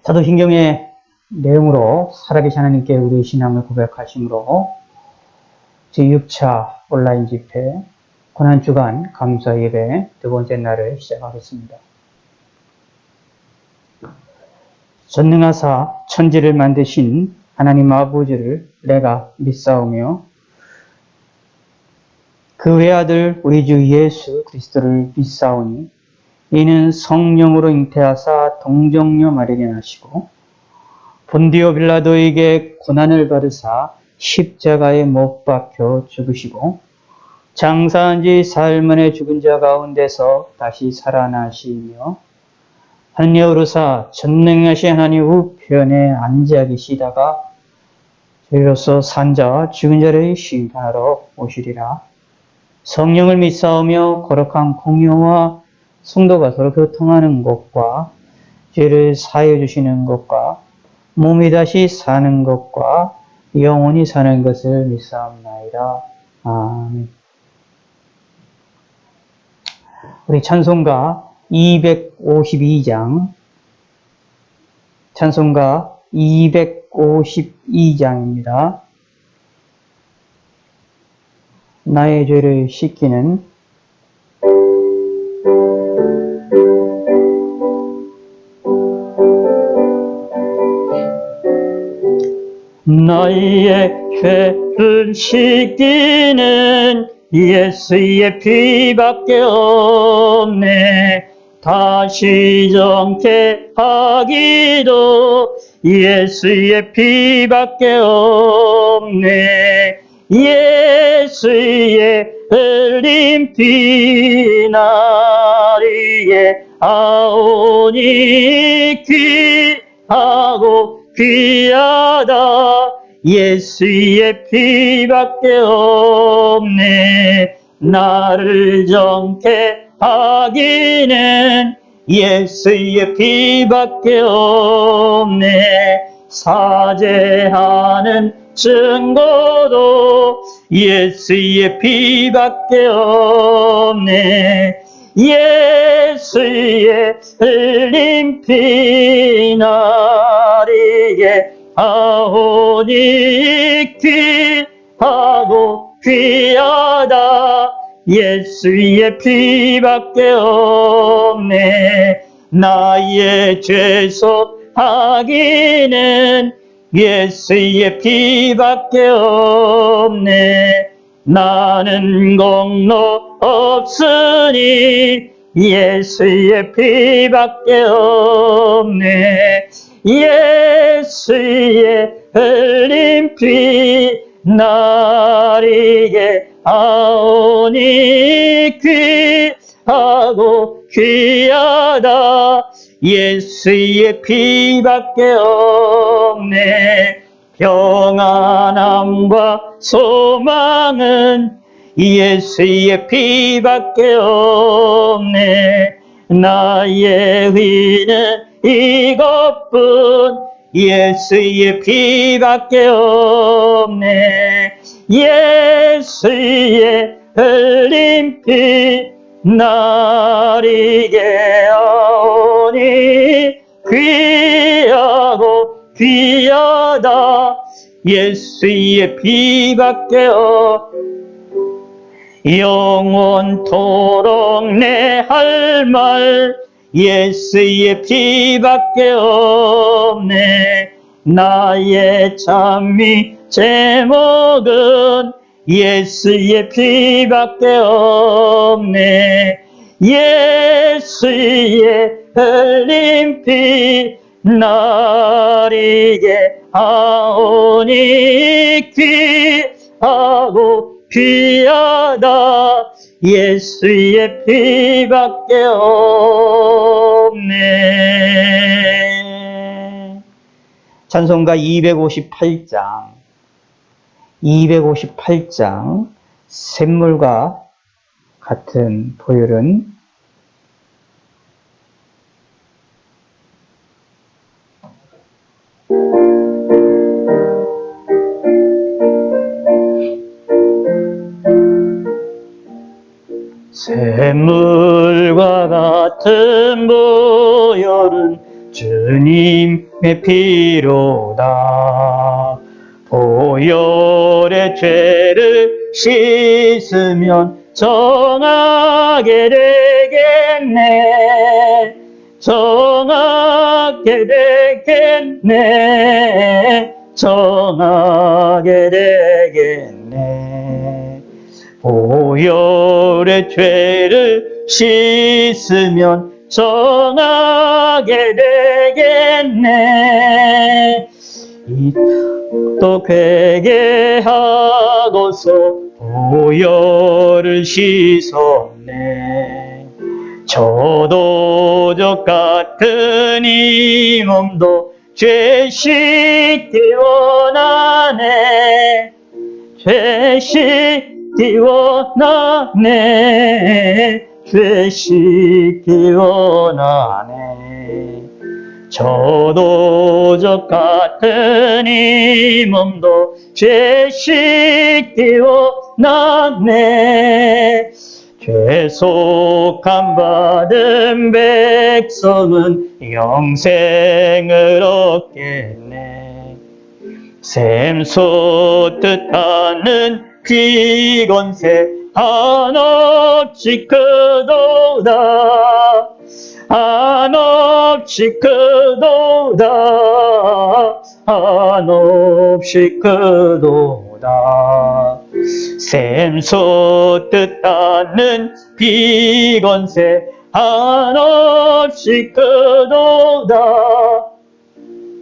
사도신경의 내용으로 살아계신 하나님께 우리 신앙을 고백하심으로 제6차 온라인 집회 고난주간 감사 예배 두 번째 날을 시작하겠습니다. 전능하사 천지를 만드신 하나님 아버지를 내가 믿사오며 그 외아들 우리 주 예수 그리스도를 믿사오니 이는 성령으로 잉태하사 동정녀 마리아에게 나시고 본디오 빌라도에게 고난을 받으사 십자가에 못 박혀 죽으시고 장사한 지 사흘 만에 죽은 자 가운데서 다시 살아나시며 하늘에 오르사 전능하신 하나님 우편에 앉아 계시다가 저희로서 산 자와 죽은 자를 심판하러 오시리라. 성령을 믿사오며 거룩한 공의와 성도가 서로 교통하는 것과 죄를 사하여 주시는 것과 몸이 다시 사는 것과 영원히 사는 것을 믿사옵나이다. 아멘. 우리 찬송가 252장, 찬송가 252장입니다. 나의 죄를 씻기는 나의 죄를 씻기는 예수의 피밖에 없네. 다시 정케 하기도 예수의 피밖에 없네. 예수의 흘린 피 나리에 아오니 귀하고 귀하다. 예수의 피밖에 없네. 나를 정케 하기는 예수의 피밖에 없네. 사죄하는 증거도 예수의 피밖에 없네. 예수의 흘린 피 나리에 아오니 귀하고 귀하다. 예수의 피밖에 없네. 나의 죄속하기는 예수의 피밖에 없네. 나는 공로 없으니 예수의 피밖에 없네. 예수의 흘린 피 나리에 아오니 귀하고 귀하다. 예수의 피밖에 없네. 평안함과 소망은 예수의 피밖에 없네. 나의 의는 이것뿐 예수의 피밖에 없네. 예수의 흘린 피 나리게 아오니 귀하고 귀하다. 예수의 피밖에 없네. 영원토록 내 할 말 예수의 피밖에 없네. 나의 찬미 제목은 예수의 피밖에 없네. 예수의 흘린 피 나리게 아오니 귀하고 귀하다. 예수의 피밖에 없네. 찬송가 258장 샘물과 같은 보혈은 샘물과 같은 보혈은 주님 피로다. 보혈의 죄를 씻으면 정하게 되겠네. 정하게 되겠네. 정하게 되겠네. 보혈의 죄를 씻으면 정하게 되겠네. 또 회개하고서 보혈을 씻었네. 저도적 같은 이 몸도 죄 씻기 원하네. 죄 씻기 원하네. 죄 씻기 원하네. 저도적 같은 이 몸도 죄 씻기 원하네. 죄속함 받은 백성은 영생을 얻겠네. 샘솟듯 하는 귀건새 한없이 크도다. 한없이 크도다. 한없이 크도다. 샘솟듯 하는 비건새 한없이 크도다.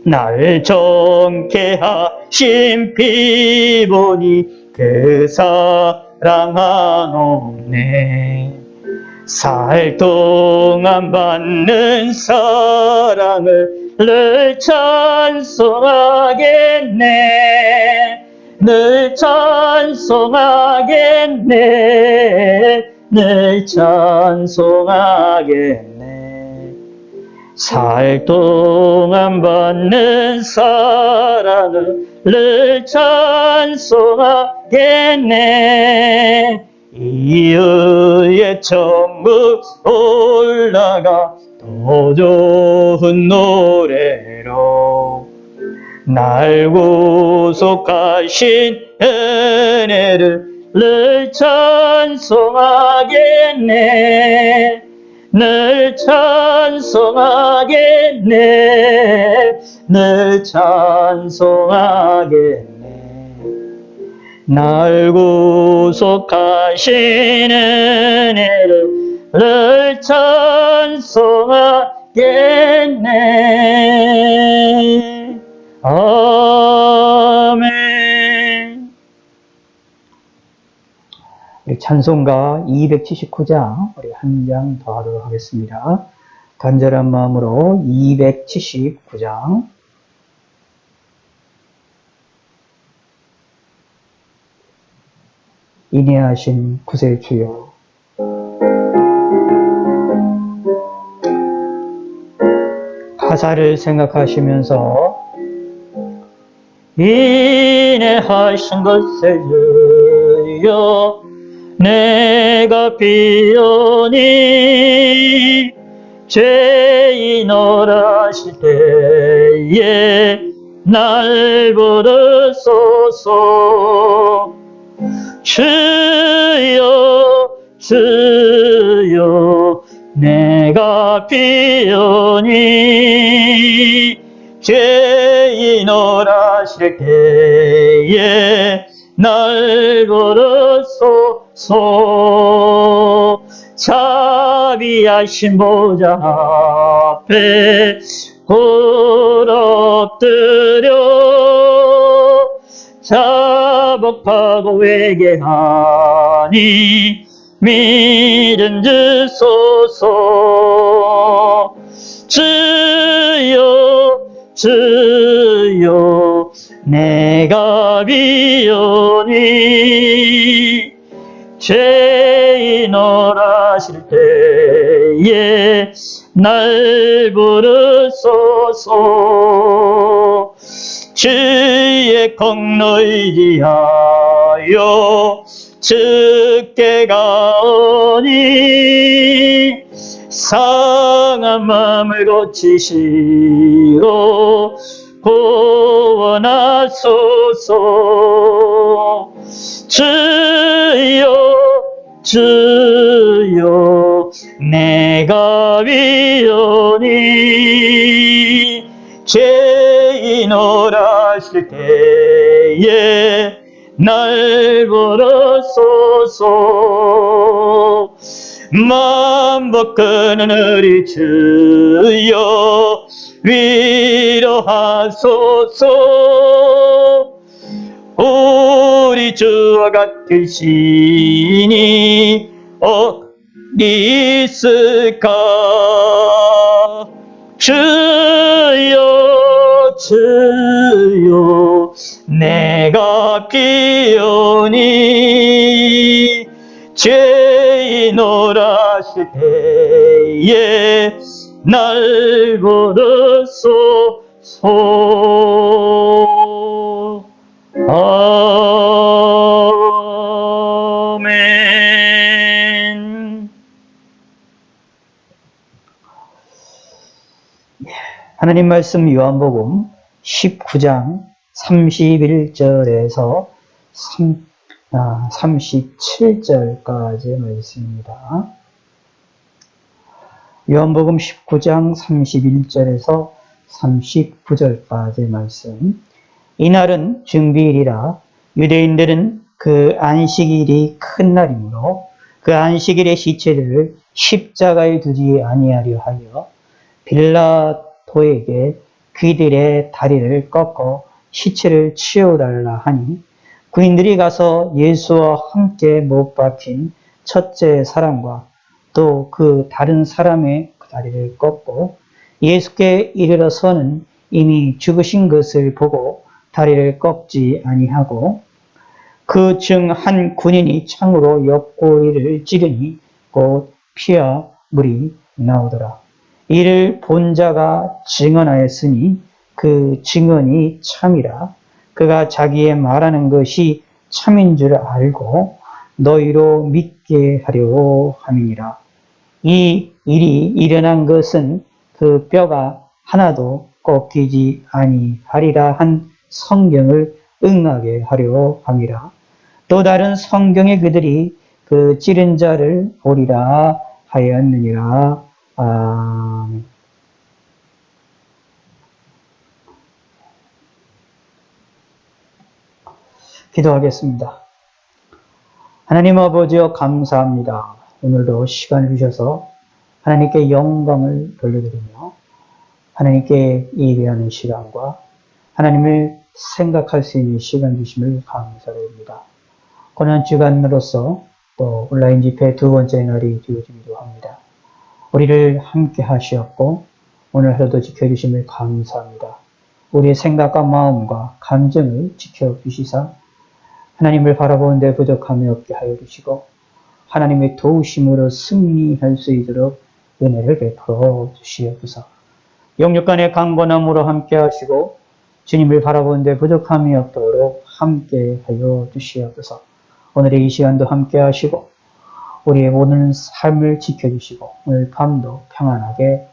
날 정케 하신 피 보니 그 사랑 한없네. 살 동안 받는 사랑을 늘 찬송하겠네. 늘 찬송하겠네. 늘 찬송하겠네. 살 동안 받는 사랑을 늘 찬송하겠네. 이의의 천국 올라가 더 좋은 노래로 날 구속하신 은혜를 늘 찬송하겠네. 늘 찬송하겠네. 늘 찬송하겠네. 날 구속하신 은혜를 늘 찬송하겠네. 아멘. 우리 찬송가 279장 우리 한 장 더 하도록 하겠습니다. 간절한 마음으로 279장. 인내하신 구세주여, 가사를 생각하시면서 인내하신 구세주여, 내가 비오니 죄인어라실 때에 날 부르소서. 주여 주여 내가 비오니 죄인어라실 때에 날 부르소서. 자비하신 보좌 앞에 엎드려 자복하고 회개하니 믿음 주소서. 주여 주여 내가 비오니 죄인어라실 때에 날 부르소서. 주의 공로를 위하여 주께 가오니 상한 마음을 고치시고 구원하소서. 주여 주여 내가 비오니 죄인오라 하실 때에 날 부르소서. 만복하는 우리 주여 위로하소서. 우리 주와 같은 신이 어디 있을까. 주여 주여 내가 비오니 죄인오라 하실 때에 날 부르소서. 아멘. 하나님 말씀 요한복음 19장 31절에서 37절까지의 말씀입니다. 요한복음 19장 31절에서 39절까지의 말씀. 이날은 중비일이라 유대인들은 그 안식일이 큰 날이므로 그 안식일의 시체들을 십자가에 두지 아니하려 하여 빌라도에게 그들의 다리를 꺾어 시체를 치워달라 하니 군인들이 가서 예수와 함께 못 박힌 첫째 사람과 또 그 다른 사람의 다리를 꺾고 예수께 이르러서는 이미 죽으신 것을 보고 다리를 꺾지 아니하고 그 중 한 군인이 창으로 옆구리를 찌르니 곧 피와 물이 나오더라. 이를 본 자가 증언하였으니 그 증언이 참이라. 그가 자기의 말하는 것이 참인 줄 알고 너희로 믿게 하려 함이니라. 이 일이 일어난 것은 그 뼈가 하나도 꺾이지 아니하리라 한 성경을 응하게 하려 함이라. 또 다른 성경에 그들이 그 찌른 자를 보리라 하였느니라. 아멘. 기도하겠습니다. 하나님 아버지여 감사합니다. 오늘도 시간을 주셔서 하나님께 영광을 돌려드리며 하나님께 예배하는 시간과 하나님을 생각할 수 있는 시간 주심을 감사드립니다. 고난주간으로서 또 온라인 집회 두 번째 날이 되어지기도 합니다. 우리를 함께 하시었고 오늘 하루도 지켜주심을 감사합니다. 우리의 생각과 마음과 감정을 지켜주시사 하나님을 바라보는 데 부족함이 없게 하여 주시고 하나님의 도우심으로 승리할 수 있도록 은혜를 베풀어 주시옵소서. 영육간의 강건함으로 함께 하시고 주님을 바라보는 데 부족함이 없도록 함께 하여 주시옵소서. 오늘의 이 시간도 함께 하시고 우리의 모든 삶을 지켜주시고 오늘 밤도 평안하게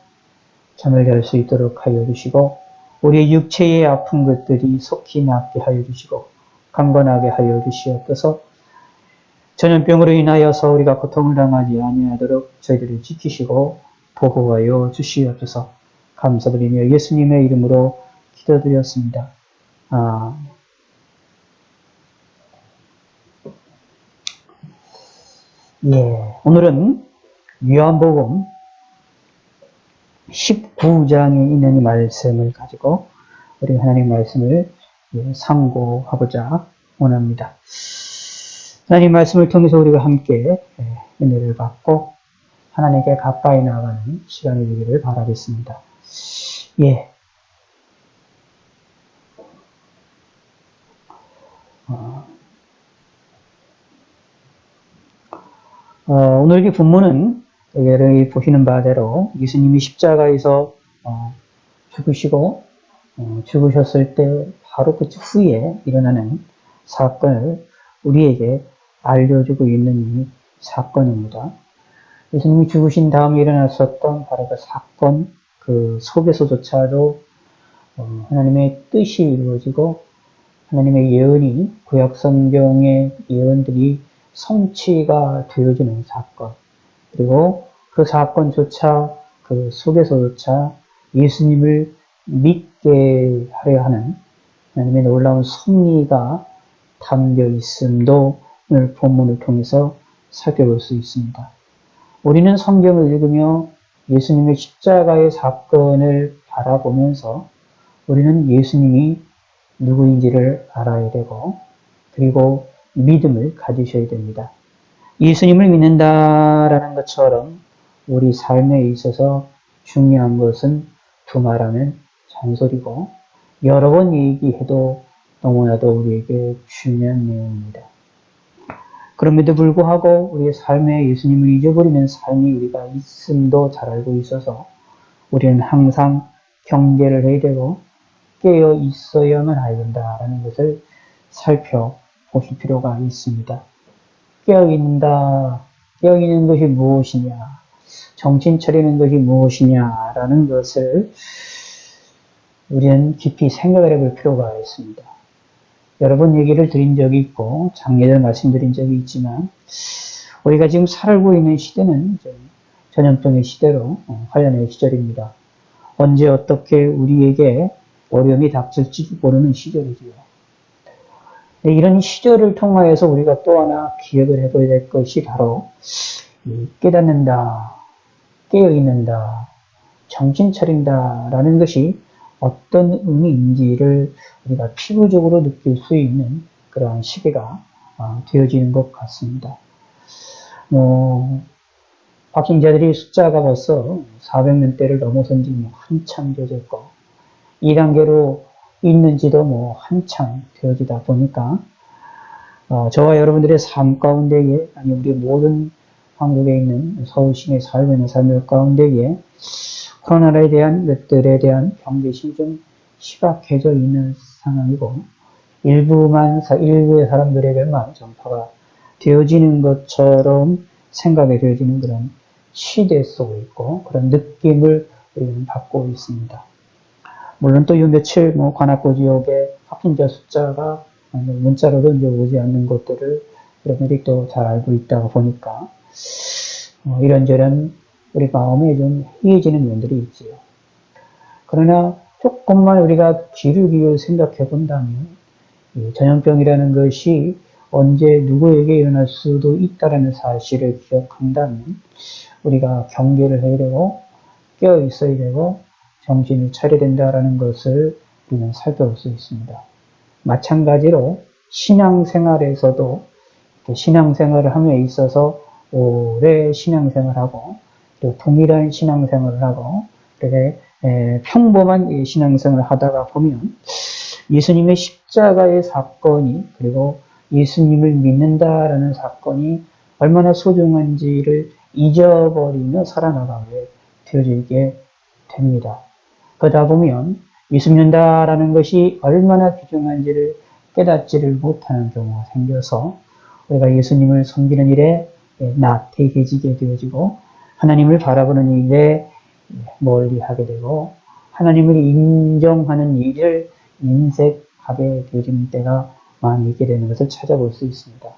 잠을 잘 수 있도록 하여 주시고 우리의 육체의 아픈 것들이 속히 낫게 하여 주시고 강건하게 하여 주시옵소서. 전염병으로 인하여서 우리가 고통을 당하지 아니하도록 저희들을 지키시고 보호하여 주시옵소서. 감사드리며 예수님의 이름으로 기도드렸습니다. 오늘은 요한복음 19장에 있는 이 말씀을 가지고 우리 하나님 말씀을 상고하고자 원합니다. 하나님 말씀을 통해서 우리가 함께 은혜를 받고 하나님께 가까이 나아가는 시간이 되기를 바라겠습니다. 오늘 이 본문은 여러분이 보시는 바대로 예수님이 십자가에서 죽으시고 죽으셨을 때 바로 그 후에 일어나는 사건을 우리에게 알려주고 있는 이 사건입니다. 예수님이 죽으신 다음에 일어났었던 바로 그 사건, 그 속에서조차도 하나님의 뜻이 이루어지고 하나님의 예언이 구약 성경의 예언들이 성취가 되어지는 사건, 그리고 그 사건조차 그 속에서조차 예수님을 믿게 하려 하는 하나님의 놀라운 섭리가 담겨 있음도 오늘 본문을 통해서 살펴볼 수 있습니다. 우리는 성경을 읽으며 예수님의 십자가의 사건을 바라보면서 우리는 예수님이 누구인지를 알아야 되고 그리고 믿음을 가지셔야 됩니다. 예수님을 믿는다라는 것처럼 우리 삶에 있어서 중요한 것은 두말하면 잔소리고 여러 번 얘기해도 너무나도 우리에게 중요한 내용입니다. 그럼에도 불구하고 우리의 삶에 예수님을 잊어버리는 삶이 우리가 있음도 잘 알고 있어서 우리는 항상 경계를 해야 되고 깨어 있어야만 한다라는 것을 살펴보실 필요가 있습니다. 깨어있는 것이 무엇이냐, 정신 차리는 것이 무엇이냐라는 것을 우리는 깊이 생각을 해볼 필요가 있습니다. 여러 번 얘기를 드린 적이 있고 작년에 말씀드린 적이 있지만 우리가 지금 살고 있는 시대는 전염병의 시대로 관련의 시절입니다. 언제 어떻게 우리에게 어려움이 닥칠지 모르는 시절이지요. 이런 시절을 통하여서 우리가 또 하나 기억을 해봐야 될 것이 바로 깨닫는다, 깨어있는다, 정신 차린다 라는 것이 어떤 의미인지를 우리가 피부적으로 느낄 수 있는 그러한 시기가 되어지는 것 같습니다. 확진자들이 숫자가 벌써 400명대를 넘어선 지 한참 되었고 2단계로 있는지도 한참 되어지다 보니까 저와 여러분들의 삶 가운데에 아니 우리 모든 한국에 있는 서울 시내 살고 있는 삶 가운데에 코로나에 대한 것들에 대한 경계심이 좀 심각해져 있는 상황이고 일부의 사람들에게만 전파가 되어지는 것처럼 생각이 되어지는 그런 시대 속에 있고 그런 느낌을 우리는 받고 있습니다. 물론 또 이 며칠 관악구 지역의 확진자 숫자가 문자로도 이제 오지 않는 것들을 여러분들이 또 잘 알고 있다 보니까 이런저런 우리 마음에 좀 해이해지는 면들이 있지요. 그러나 조금만 우리가 귀를 기울여 생각해 본다면 전염병이라는 것이 언제 누구에게 일어날 수도 있다는 사실을 기억한다면 우리가 경계를 해야 되고 깨어 있어야 되고 정신을 차려야 된다는 것을 우리는 살펴볼 수 있습니다. 마찬가지로 신앙생활에서도 신앙생활을 함에 있어서 오래 신앙생활하고 또 동일한 신앙생활을 하고 이렇게 평범한 신앙생활을 하다가 보면 예수님의 십자가의 사건이 그리고 예수님을 믿는다라는 사건이 얼마나 소중한지를 잊어버리며 살아나가게 되어지게 됩니다. 그러다 보면 예수 믿는다라는 것이 얼마나 귀중한지를 깨닫지를 못하는 경우가 생겨서 우리가 예수님을 섬기는 일에 나태해지게 되어지고 하나님을 바라보는 일에 멀리하게 되고 하나님을 인정하는 일을 인색하게 되어지는 때가 많이 있게 되는 것을 찾아볼 수 있습니다.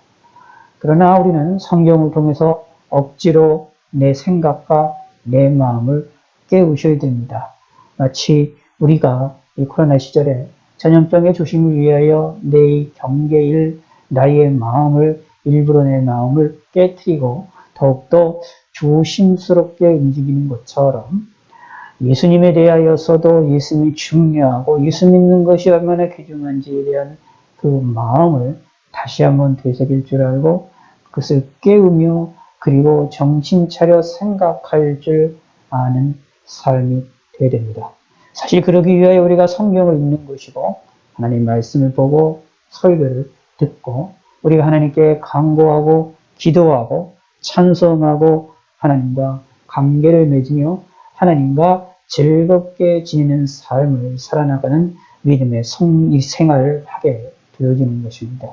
그러나 우리는 성경을 통해서 억지로 내 생각과 내 마음을 깨우셔야 됩니다. 마치 우리가 이 코로나 시절에 전염병의 조심을 위하여 내 경계일 나의 마음을 일부러 내 마음을 깨트리고 더욱더 조심스럽게 움직이는 것처럼 예수님에 대하여서도 예수님이 중요하고 예수 믿는 것이 얼마나 귀중한지에 대한 그 마음을 다시 한번 되새길 줄 알고 그것을 깨우며 그리고 정신 차려 생각할 줄 아는 삶이 되어야 됩니다. 사실 그러기 위하여 우리가 성경을 읽는 것이고 하나님 말씀을 보고 설교를 듣고 우리가 하나님께 간구하고 기도하고 찬송하고 하나님과 관계를 맺으며 하나님과 즐겁게 지내는 삶을 살아나가는 믿음의 생활을 하게 되어지는 것입니다.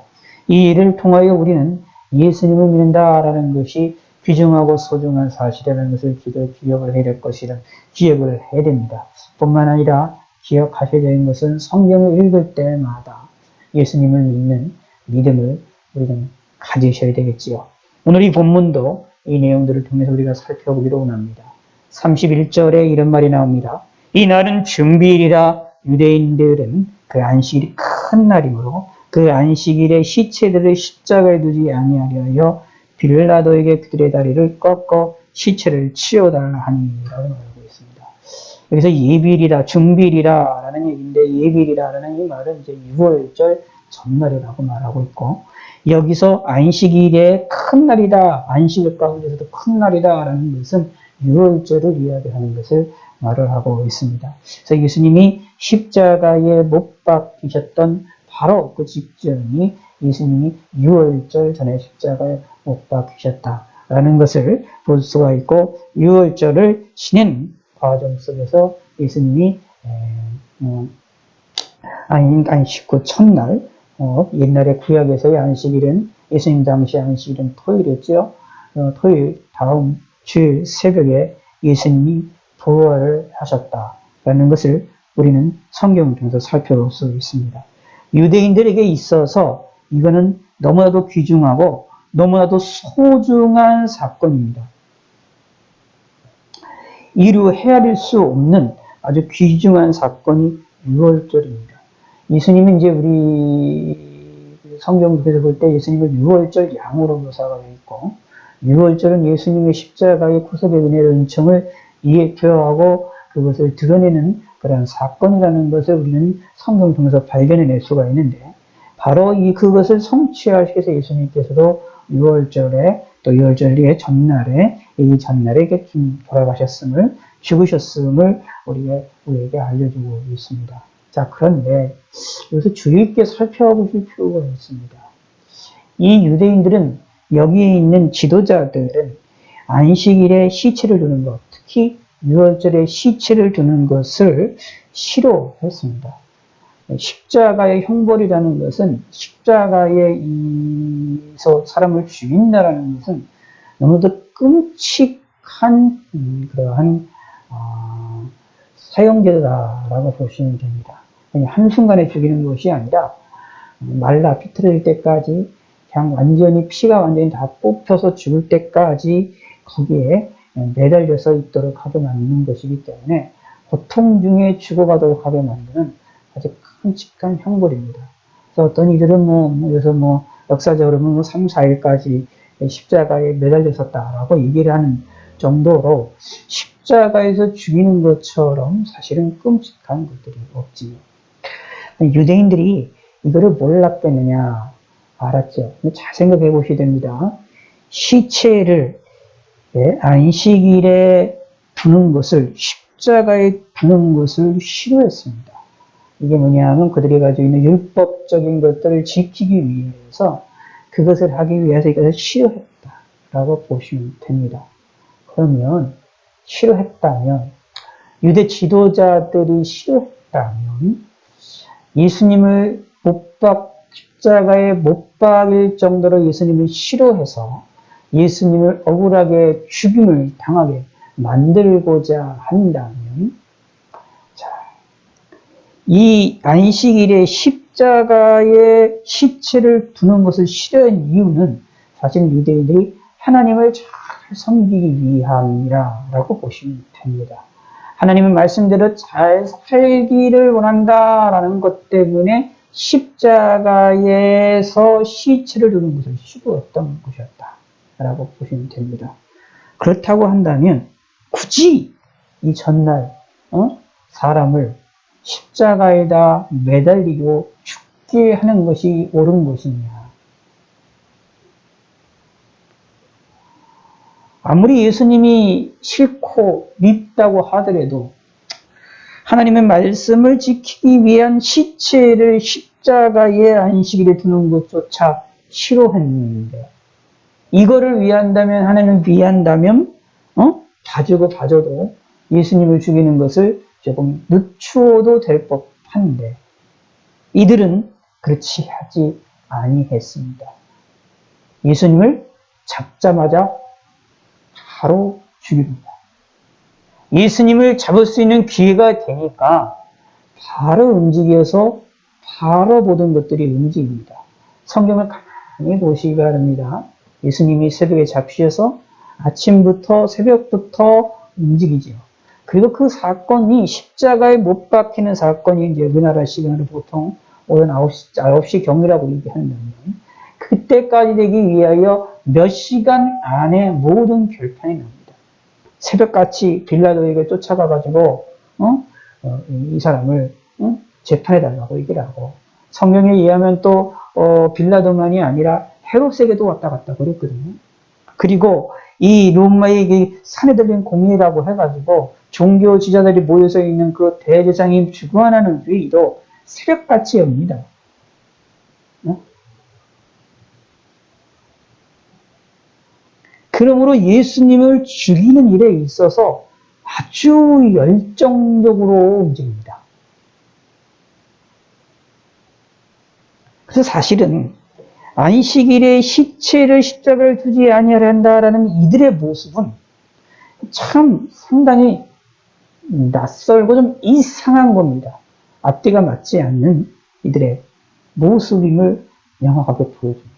이 일을 통하여 우리는 예수님을 믿는다라는 것이 귀중하고 소중한 사실이라는 것을 기억을 해야 될 것이라 기억을 해야 됩니다. 뿐만 아니라 기억하셔야 되는 것은 성경을 읽을 때마다 예수님을 믿는 믿음을 우리는 가지셔야 되겠지요. 오늘 이 본문도 이 내용들을 통해서 우리가 살펴보기로 원합니다. 31절에 이런 말이 나옵니다. 이 날은 증비일이라 유대인들은 그 안식일이 큰 날이므로 그 안식일에 시체들을 십자가에 두지 아니하려 빌라도에게 그들의 다리를 꺾어 시체를 치워달라 하니라고 말하고 있습니다. 여기서 예비일이라 증비일이라 라는 얘기인데 예비일이라는 이 말은 이제 6월절 전날이라고 말하고 있고 여기서 안식일의 큰 날이다. 안식일 가운데서도 큰 날이다 라는 것은 6월절을 이야기하는 것을 말을 하고 있습니다. 그래서 예수님이 십자가에 못 박히셨던 바로 그 직전이 예수님이 6월절 전에 십자가에 못 박히셨다라는 것을 볼 수가 있고 6월절을 지낸 과정 속에서 예수님이 안식 후 첫날 옛날에 구약에서의 안식일은 예수님 당시 안식일은 토요일이었죠. 토요일 다음 주일 새벽에 예수님이 부활을 하셨다라는 것을 우리는 성경을 통해서 살펴볼 수 있습니다. 유대인들에게 있어서 이거는 너무나도 귀중하고 너무나도 소중한 사건입니다. 이루 헤아릴 수 없는 아주 귀중한 사건이 6월절입니다. 예수님은 이제 우리 성경에서 볼 때 예수님을 6월절 양으로 묘사가 되어 있고 6월절은 예수님의 십자가의 구속의 은혜의 은총을 표하고 그것을 드러내는 그런 사건이라는 것을 우리는 성경을 통해서 발견해낼 수가 있는데 바로 그것을 성취하기 위해서 예수님께서도 6월절에 또 6월절의 전날에 이 전날에 돌아가셨음을 죽으셨음을 우리에게 알려주고 있습니다. 자, 그런데 여기서 주의 깊게 살펴보실 필요가 있습니다. 이 유대인들은 여기에 있는 지도자들은 안식일에 시체를 두는 것, 특히 6월절에 시체를 두는 것을 싫어했습니다. 십자가의 형벌이라는 것은 십자가에서 사람을 죽인다라는 것은 너무도 끔찍한 그러한 사형제다라고 보시면 됩니다. 한순간에 죽이는 것이 아니라 말라 비틀어질 때까지 그냥 완전히 피가 완전히 다 뽑혀서 죽을 때까지 거기에 매달려서 있도록 하게 만드는 것이기 때문에 고통 중에 죽어가도록 하게 만드는 아주 끔찍한 형벌입니다. 그래서 어떤 이들은 여기서 역사적으로 3, 4일까지 십자가에 매달렸었다라고 얘기를 하는 정도로 십자가에서 죽이는 것처럼 사실은 끔찍한 것들이 없지요. 유대인들이 이거를 몰랐겠느냐? 알았죠. 잘 생각해 보셔야 됩니다. 시체를 안식일에 두는 것을 십자가에 두는 것을 싫어했습니다. 이게 뭐냐면 그들이 가지고 있는 율법적인 것들을 지키기 위해서 그것을 하기 위해서 이것을 싫어했다라고 보시면 됩니다. 그러면 싫어했다면 유대 지도자들이 싫어했다면 예수님을 십자가에 못 박일 정도로 예수님을 싫어해서 예수님을 억울하게 죽임을 당하게 만들고자 한다면 이 안식일에 십자가에 시체를 두는 것을 싫어한 이유는 사실 유대인들이 하나님을 잘 섬기기 위함이라고 보시면 됩니다. 하나님은 말씀대로 잘 살기를 원한다라는 것 때문에 십자가에서 시체를 두는 것을 싫어했던 것이었다라고 보시면 됩니다. 그렇다고 한다면 굳이 이 전날 사람을 십자가에다 매달리고 죽게 하는 것이 옳은 것이냐? 아무리 예수님이 싫고 밉다고 하더라도 하나님의 말씀을 지키기 위한 시체를 십자가에 안식일에 두는 것조차 싫어했는데 이거를 위한다면 하나님을 위한다면 봐주고 봐줘도 예수님을 죽이는 것을 조금 늦추어도 될 법한데 이들은 그렇지 하지 아니했습니다. 예수님을 잡자마자 바로 죽입니다. 예수님을 잡을 수 있는 기회가 되니까 바로 움직여서 바로 모든 것들이 움직입니다. 성경을 가만히 보시기 바랍니다. 예수님이 새벽에 잡히셔서 아침부터 새벽부터 움직이죠. 그리고 그 사건이 십자가에 못 박히는 사건이 이제 우리나라 시간으로 보통 오전 9시 경이라고 얘기한다면 그때까지 되기 위하여 몇 시간 안에 모든 결판이 납니다. 새벽같이 빌라도에게 쫓아가가지고 이 사람을 재판해달라고 얘기를 하고 성경에 의하면 또 빌라도만이 아니라 헤롯에게도 왔다 갔다 그랬거든요. 그리고 이 로마의 산에 들린 공회라고 해가지고 종교 지자들이 모여서 있는 그 대제사장이 주관하는 회의도 새벽같이 엽니다. 그러므로 예수님을 죽이는 일에 있어서 아주 열정적으로 움직입니다. 그래서 사실은 안식일에 시체를 십자가를 두지 아니하려 한다라는 이들의 모습은 참 상당히 낯설고 좀 이상한 겁니다. 앞뒤가 맞지 않는 이들의 모습임을 명확하게 보여줍니다.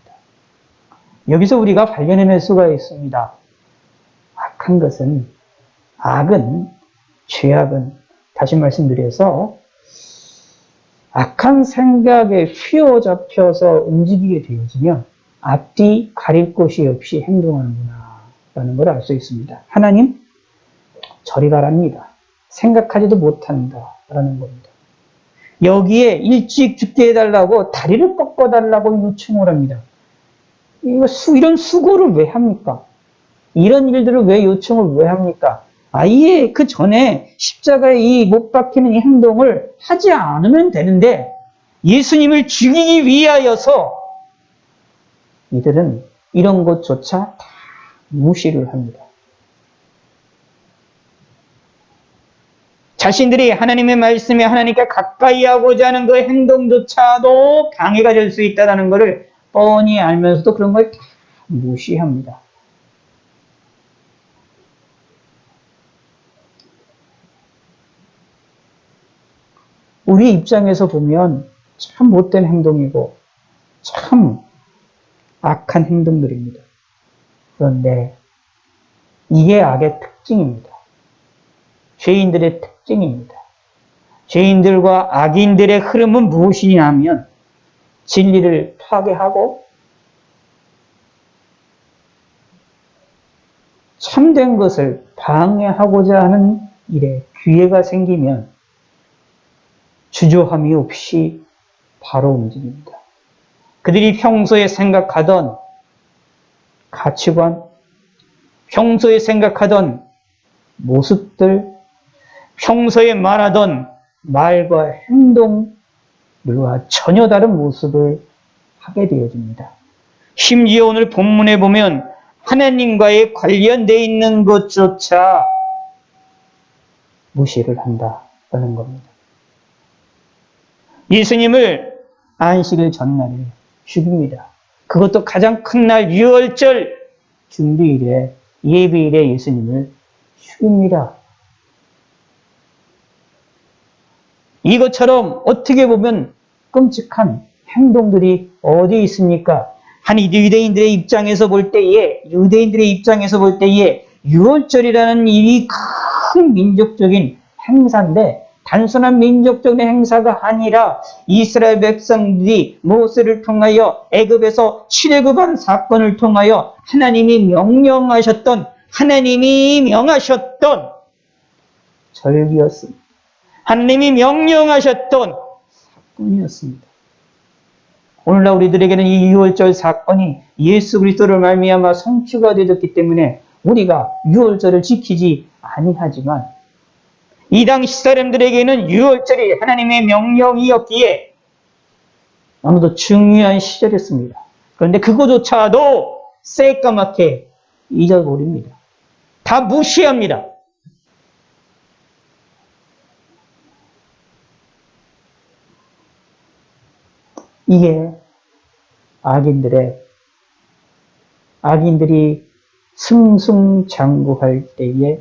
여기서 우리가 발견해낼 수가 있습니다. 악은, 죄악은, 다시 말씀드려서 악한 생각에 휘어잡혀서 움직이게 되어지면 앞뒤 가릴 곳이 없이 행동하는구나 라는 걸 알 수 있습니다. 하나님, 저리 가랍니다. 생각하지도 못한다 라는 겁니다. 여기에 일찍 죽게 해달라고 다리를 꺾어달라고 요청을 합니다. 이런 수고를 왜 합니까? 이런 일들을 왜 요청을 왜 합니까? 아예 그 전에 십자가에 이 못 박히는 이 행동을 하지 않으면 되는데 예수님을 죽이기 위하여서 이들은 이런 것조차 다 무시를 합니다. 자신들이 하나님의 말씀에 하나님께 가까이 하고자 하는 그 행동조차도 방해가 될 수 있다는 것을 뻔히 알면서도 그런 걸 다 무시합니다. 우리 입장에서 보면 참 못된 행동이고 참 악한 행동들입니다. 그런데 이게 악의 특징입니다. 죄인들의 특징입니다. 죄인들과 악인들의 흐름은 무엇이냐면 진리를 파괴하고 참된 것을 방해하고자 하는 일에 기회가 생기면 주저함이 없이 바로 움직입니다. 그들이 평소에 생각하던 가치관, 평소에 생각하던 모습들, 평소에 말하던 말과 행동들과 전혀 다른 모습을 하게 되어집니다. 심지어 오늘 본문에 보면 하나님과의 관련되어 있는 것조차 무시를 한다는 겁니다. 예수님을 안식일 전날에 죽입니다. 그것도 가장 큰 날 유월절 준비일에 예배일에 예수님을 죽입니다. 이것처럼 어떻게 보면 끔찍한 행동들이 어디 있습니까? 한 유대인들의 입장에서 볼 때에 유월절이라는 일이 큰 민족적인 행사인데 단순한 민족적인 행사가 아니라 이스라엘 백성들이 모세를 통하여 애굽에서 출애굽한 사건을 통하여 하나님이 명하셨던 절기였습니다. 하나님이 명령하셨던 사건이었습니다. 오늘날 우리들에게는 이 유월절 사건이 예수 그리스도를 말미암아 성취가 되었기 때문에 우리가 유월절을 지키지 아니하지만 이 당시 사람들에게는 유월절이 하나님의 명령이었기에 너무도 중요한 시절이었습니다. 그런데 그거조차도 새까맣게 잊어버립니다. 다 무시합니다. 이게 악인들이 승승장구할 때에,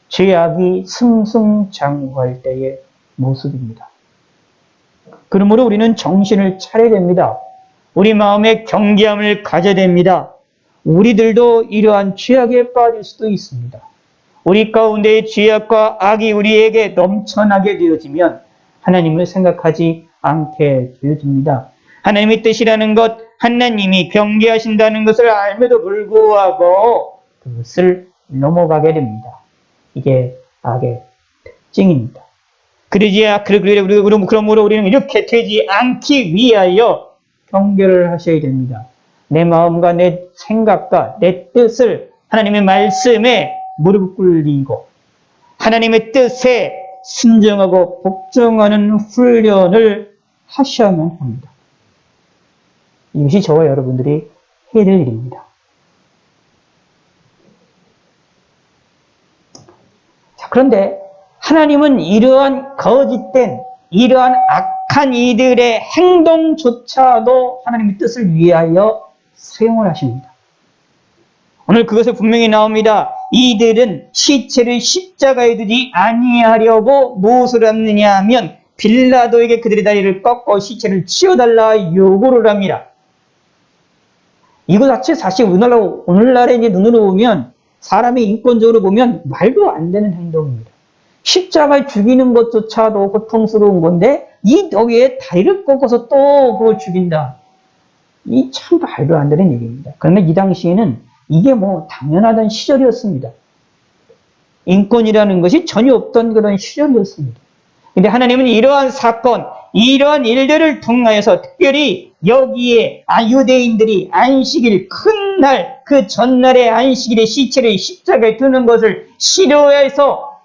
죄악이 승승장구할 때의 모습입니다. 그러므로 우리는 정신을 차려야 됩니다. 우리 마음에 경계함을 가져야 됩니다. 우리들도 이러한 죄악에 빠질 수도 있습니다. 우리 가운데의 죄악과 악이 우리에게 넘쳐나게 되어지면 하나님을 생각하지 않게 되어집니다. 하나님의 뜻이라는 것, 하나님이 경계하신다는 것을 알면도 불구하고 그것을 넘어가게 됩니다. 이게 악의 특징입니다. 그러므로 우리는 이렇게 되지 않기 위하여 경계를 하셔야 됩니다. 내 마음과 내 생각과 내 뜻을 하나님의 말씀에 무릎 꿇리고 하나님의 뜻에 순종하고 복종하는 훈련을 하셔야만 합니다. 이것이 저와 여러분들이 해야 될 일입니다. 자, 그런데 하나님은 이러한 거짓된, 이러한 악한 이들의 행동조차도 하나님의 뜻을 위하여 사용을 하십니다. 오늘 그것을 분명히 나옵니다. 이들은 시체를 십자가에 두지 아니하려고 무엇을 했느냐 하면 빌라도에게 그들의 다리를 꺾고 시체를 치워달라 요구를 합니다. 이거 자체 사실 오늘날에 이제 눈으로 보면, 사람의 인권적으로 보면 말도 안 되는 행동입니다. 십자가를 죽이는 것조차도 고통스러운 건데 이 덕에 다리를 꺾어서 또 그걸 죽인다. 이 참 말도 안 되는 얘기입니다. 그런데 이 당시에는 이게 뭐 당연하던 시절이었습니다. 인권이라는 것이 전혀 없던 그런 시절이었습니다. 근데 하나님은 이러한 사건, 이러한 일들을 통하여서 특별히 여기에 유대인들이 안식일 큰 날, 그 전날의 안식일에 시체를 십자가에 두는 것을 싫어해서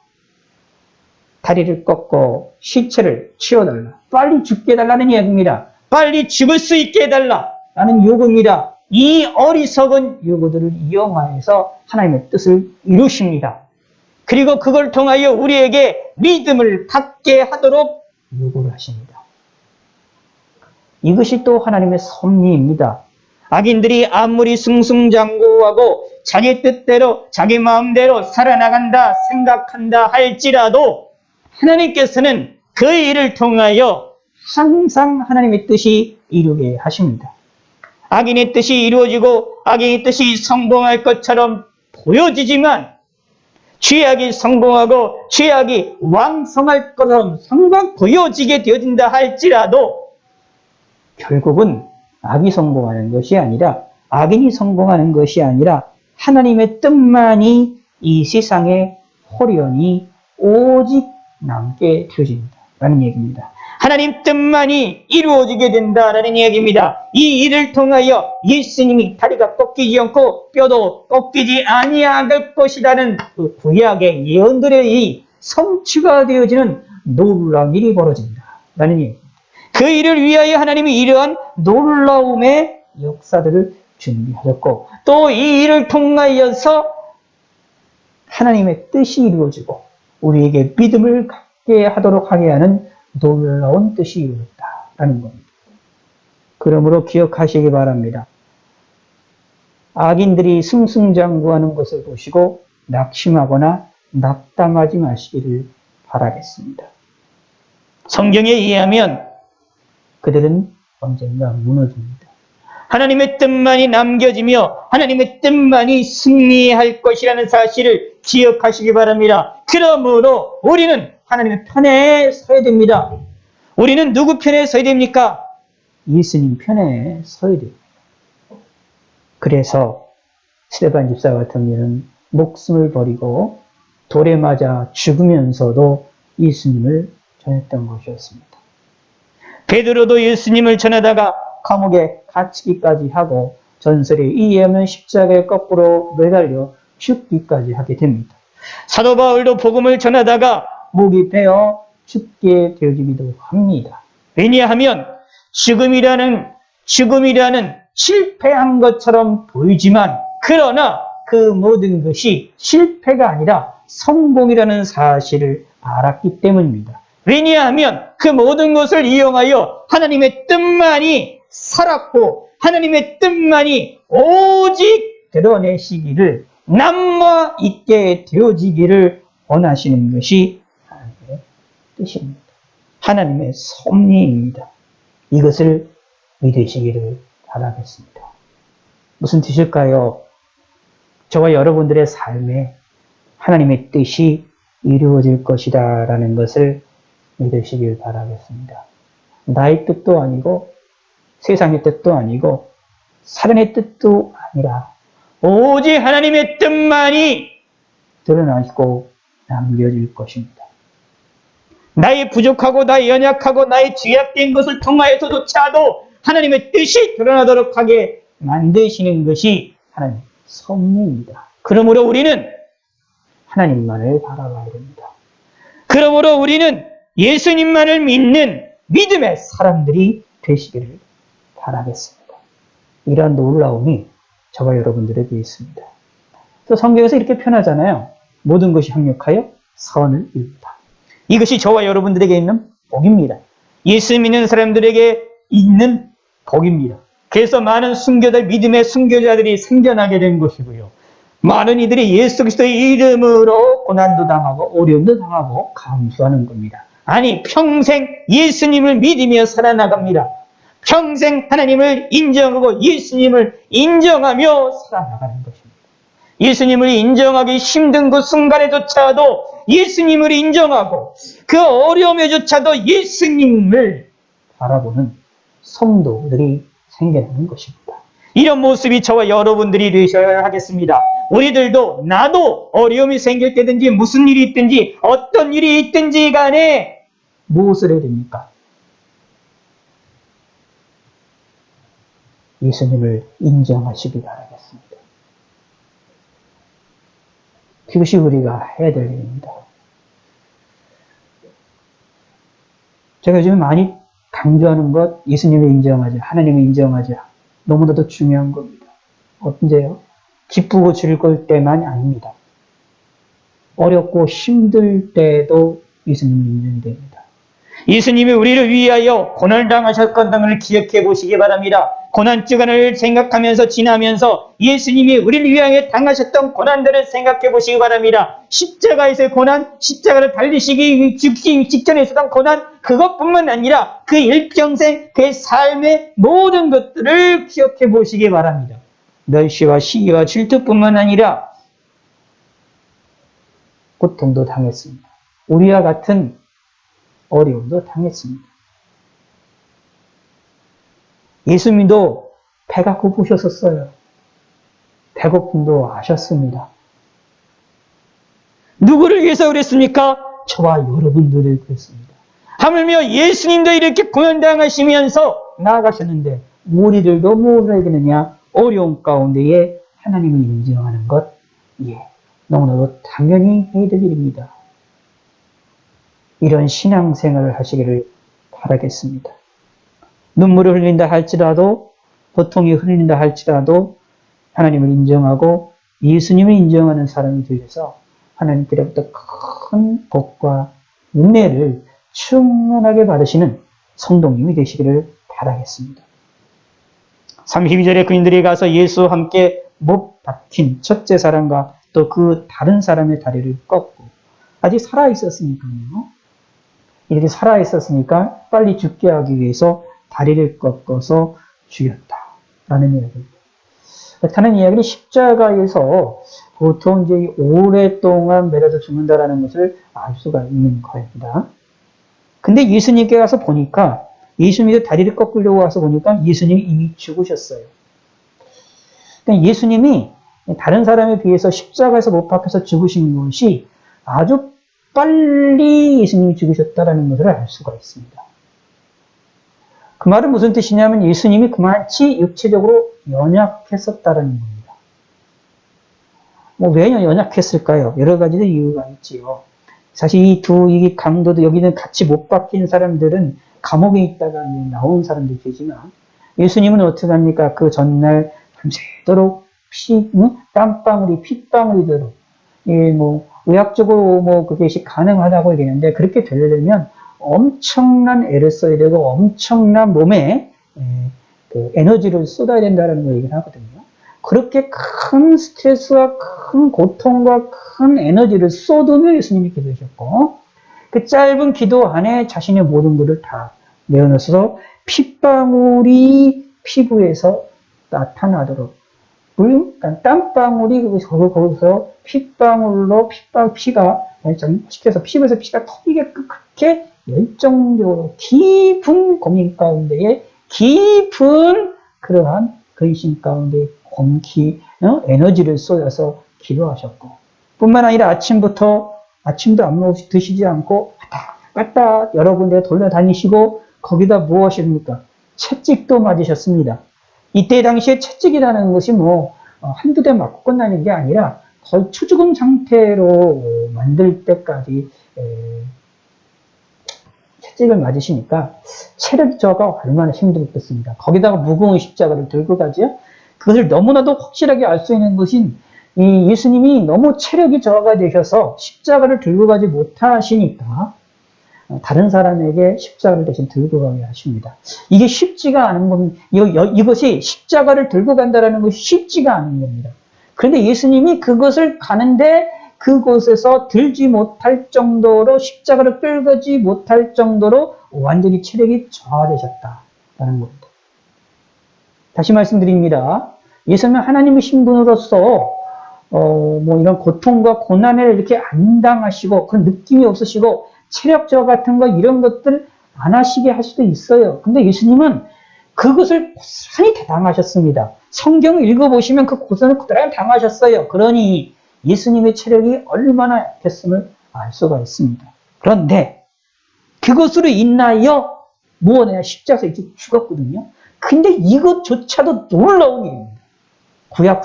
다리를 꺾고 시체를 치워달라. 빨리 죽게 해달라는 이야기입니다. 빨리 죽을 수 있게 해달라는 요구입니다. 이 어리석은 요구들을 이용하여서 하나님의 뜻을 이루십니다. 그리고 그걸 통하여 우리에게 믿음을 갖게 하도록 요구를 하십니다. 이것이 또 하나님의 섭리입니다. 악인들이 아무리 승승장구하고 자기 뜻대로 자기 마음대로 살아나간다 생각한다 할지라도 하나님께서는 그 일을 통하여 항상 하나님의 뜻이 이루게 하십니다. 악인의 뜻이 이루어지고 악인의 뜻이 성공할 것처럼 보여지지만 죄악이 성공하고 죄악이 왕성할 것처럼 보여지게 되어진다 할지라도 결국은 악이 성공하는 것이 아니라, 악인이 성공하는 것이 아니라 하나님의 뜻만이 이 세상에 호련히 오직 남게 되어집니다 라는 얘기입니다. 하나님 뜻만이 이루어지게 된다라는 얘기입니다. 이 일을 통하여 예수님이 다리가 꺾이지 않고 뼈도 꺾이지 아니할 것이라는 그 구약의 예언들의 성취가 되어지는 놀라운 일이 벌어진다 라는 얘기입니다. 그 일을 위하여 하나님이 이러한 놀라움의 역사들을 준비하셨고, 또 이 일을 통하여서 하나님의 뜻이 이루어지고 우리에게 믿음을 갖게 하도록 하게 하는 놀라운 뜻이 이루어졌다라는 겁니다. 그러므로 기억하시기 바랍니다. 악인들이 승승장구하는 것을 보시고 낙심하거나 낙담하지 마시기를 바라겠습니다. 성경에 의하면 그들은 언젠가 무너집니다. 하나님의 뜻만이 남겨지며 하나님의 뜻만이 승리할 것이라는 사실을 기억하시기 바랍니다. 그러므로 우리는 하나님의 편에 서야 됩니다. 우리는 누구 편에 서야 됩니까? 예수님 편에 서야 됩니다. 그래서 스데반 집사 같은 경우는 목숨을 버리고 돌에 맞아 죽으면서도 예수님을 전했던 것이었습니다. 베드로도 예수님을 전하다가 감옥에 갇히기까지 하고 전설에 의하면 십자가에 거꾸로 매달려 죽기까지 하게 됩니다. 사도 바울도 복음을 전하다가 목이 베어 죽게 되어지기도 합니다. 왜냐하면 죽음이라는 실패한 것처럼 보이지만 그러나 그 모든 것이 실패가 아니라 성공이라는 사실을 알았기 때문입니다. 왜냐하면 그 모든 것을 이용하여 하나님의 뜻만이 살았고 하나님의 뜻만이 오직 드러내시기를 남아 있게 되어지기를 원하시는 것이 하나님의 뜻입니다. 하나님의 섭리입니다. 이것을 믿으시기를 바라겠습니다. 무슨 뜻일까요? 저와 여러분들의 삶에 하나님의 뜻이 이루어질 것이다 라는 것을 믿으시길 바라겠습니다. 나의 뜻도 아니고 세상의 뜻도 아니고 사람의 뜻도 아니라 오직 하나님의 뜻만이 드러나시고 남겨질 것입니다. 나의 부족하고 나의 연약하고 나의 죄악된 것을 통하여서조차도 하나님의 뜻이 드러나도록 하게 만드시는 것이 하나님의 섭리입니다. 그러므로 우리는 하나님만을 바라봐야 됩니다. 그러므로 우리는 예수님만을 믿는 믿음의 사람들이 되시기를 바라겠습니다. 이러한 놀라움이 저와 여러분들에게 있습니다. 또 성경에서 이렇게 표현하잖아요. 모든 것이 협력하여 선을 이룬다. 이것이 저와 여러분들에게 있는 복입니다. 예수 믿는 사람들에게 있는 복입니다. 그래서 많은 순교자, 믿음의 순교자들이 생겨나게 된 것이고요. 많은 이들이 예수 그리스도의 이름으로 고난도 당하고 어려움도 당하고 감수하는 겁니다. 아니, 평생 예수님을 믿으며 살아나갑니다. 평생 하나님을 인정하고 예수님을 인정하며 살아나가는 것입니다. 예수님을 인정하기 힘든 그 순간에조차도 예수님을 인정하고 그 어려움에조차도 예수님을 바라보는 성도들이 생겨나는 것입니다. 이런 모습이 저와 여러분들이 되셔야 하겠습니다. 우리들도 나도 어려움이 생길 때든지 무슨 일이 있든지 어떤 일이 있든지 간에 무엇을 해야 됩니까? 예수님을 인정하시기 바라겠습니다. 그것이 우리가 해야 될 일입니다. 제가 요즘 많이 강조하는 것, 예수님을 인정하자, 하나님을 인정하자. 너무나도 중요한 겁니다. 언제요? 기쁘고 즐거울 때만이 아닙니다. 어렵고 힘들 때도 예수님을 인정됩니다. 예수님이 우리를 위하여 고난을 당하셨던 것을 기억해 보시기 바랍니다. 고난 주간을 생각하면서 지나면서 예수님이 우리를 위하여 당하셨던 고난들을 생각해 보시기 바랍니다. 십자가에서의 고난, 십자가를 달리시기 죽기 직전에 있었던 고난, 그것뿐만 아니라 그 일평생 그의 삶의 모든 것들을 기억해 보시기 바랍니다. 멸시와 시기와 질투뿐만 아니라 고통도 당했습니다. 우리와 같은 어려움도 당했습니다. 예수님도 배가 고프셨었어요. 배고픔도 아셨습니다. 누구를 위해서 그랬습니까? 저와 여러분들을 그랬습니다. 하물며 예수님도 이렇게 고난당하시면서 나아가셨는데 우리들도 무엇을 해야 되느냐? 어려운 가운데에 하나님을 인정하는 것, 너무나도 당연히 해야 될 일입니다. 이런 신앙생활을 하시기를 바라겠습니다. 눈물을 흘린다 할지라도, 고통이 흘린다 할지라도 하나님을 인정하고 예수님을 인정하는 사람이 되셔서 하나님께로부터 큰 복과 은혜를 충만하게 받으시는 성도님이 되시기를 바라겠습니다. 32절에 그인들이 가서 예수와 함께 못 박힌 첫째 사람과 또 그 다른 사람의 다리를 꺾고, 아직 살아있었으니까요. 이렇게 살아있었으니까 빨리 죽게 하기 위해서 다리를 꺾어서 죽였다라는 이야기입니다. 그렇다는 이야기는 십자가에서 보통 이제 오랫동안 매려서 죽는다라는 것을 알 수가 있는 거입니다. 근데 예수님께 가서 보니까, 예수님이 다리를 꺾으려고 와서 보니까 예수님이 이미 죽으셨어요. 그러니까 예수님이 다른 사람에 비해서 십자가에서 못 박혀서 죽으신 것이 아주 빨리 예수님이 죽으셨다라는 것을 알 수가 있습니다. 그 말은 무슨 뜻이냐면 예수님이 그만치 육체적으로 연약했었다라는 겁니다. 왜 연약했을까요? 여러 가지 이유가 있지요. 사실 이 강도도 여기는 같이 못 박힌 사람들은 감옥에 있다가 나온 사람들이 되지만 예수님은 어떻게 합니까? 그 전날 밤새도록 땀방울이 핏방울이도록 의학적으로 그것이 가능하다고 얘기하는데, 그렇게 되려면 엄청난 애를 써야 되고 엄청난 몸에 그 에너지를 쏟아야 된다는 걸 얘기를 하거든요. 그렇게 큰 스트레스와 큰 고통과 큰 에너지를 쏟으며 예수님이 기도하셨고, 그 짧은 기도 안에 자신의 모든 것을 다 내어놓아서 핏방울이 피부에서 나타나도록, 그러니까 땀방울이 거기서 핏방울로 피가 시켜서 피부에서 피가 터지게끔 그렇게 열정적으로 깊은 고민 가운데에 깊은 그러한 근심 가운데 에너지를 쏟아서 기도하셨고, 뿐만 아니라 아침도 안 드시지 않고 왔다 갔다 여러 군데 돌려다니시고, 거기다 무엇입니까? 채찍도 맞으셨습니다. 이때 당시에 채찍이라는 것이 한두 대 맞고 끝나는 게 아니라 거의 초죽음 상태로 만들 때까지 채찍을 맞으시니까 체력 저하가 얼마나 힘들겠습니다. 거기다가 무거운 십자가를 들고 가죠. 그것을 너무나도 확실하게 알 수 있는 것인 이 예수님이 너무 체력이 저하가 되셔서 십자가를 들고 가지 못하시니까 다른 사람에게 십자가를 대신 들고 가게 하십니다. 이게 쉽지가 않은 겁니다. 이것이 십자가를 들고 간다는 것이 쉽지가 않은 겁니다. 그런데 예수님이 그것을 가는데 그곳에서 들지 못할 정도로, 십자가를 끌지 못할 정도로 완전히 체력이 저하되셨다라는 겁니다. 다시 말씀드립니다. 예수님은 하나님의 신분으로서 이런 고통과 고난을 이렇게 안 당하시고 그런 느낌이 없으시고 체력 저하 같은 거 이런 것들 안 하시게 할 수도 있어요. 근데 예수님은 그것을 고스란히 당하셨습니다. 성경을 읽어보시면 그 고난을 그대로 당하셨어요. 그러니 예수님의 체력이 얼마나 약했음을 알 수가 있습니다. 그런데 그것으로 인하여 무엇이냐, 십자가에서 이제 죽었거든요. 근데 이것조차도 놀라운 일입니다. 구약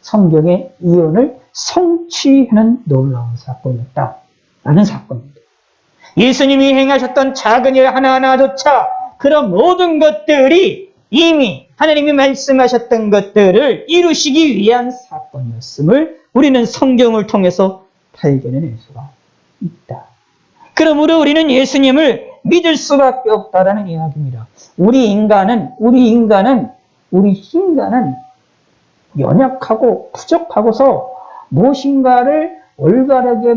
성경의 이언을 성취하는 놀라운 사건이었다라는 사건입니다. 예수님이 행하셨던 작은 일 하나하나조차 그런 모든 것들이 이미 하나님이 말씀하셨던 것들을 이루시기 위한 사건이었음을 우리는 성경을 통해서 발견해낼 수가 있다. 그러므로 우리는 예수님을 믿을 수밖에 없다라는 이야기입니다. 우리 인간은 연약하고 부족하고서 무엇인가를 올바르게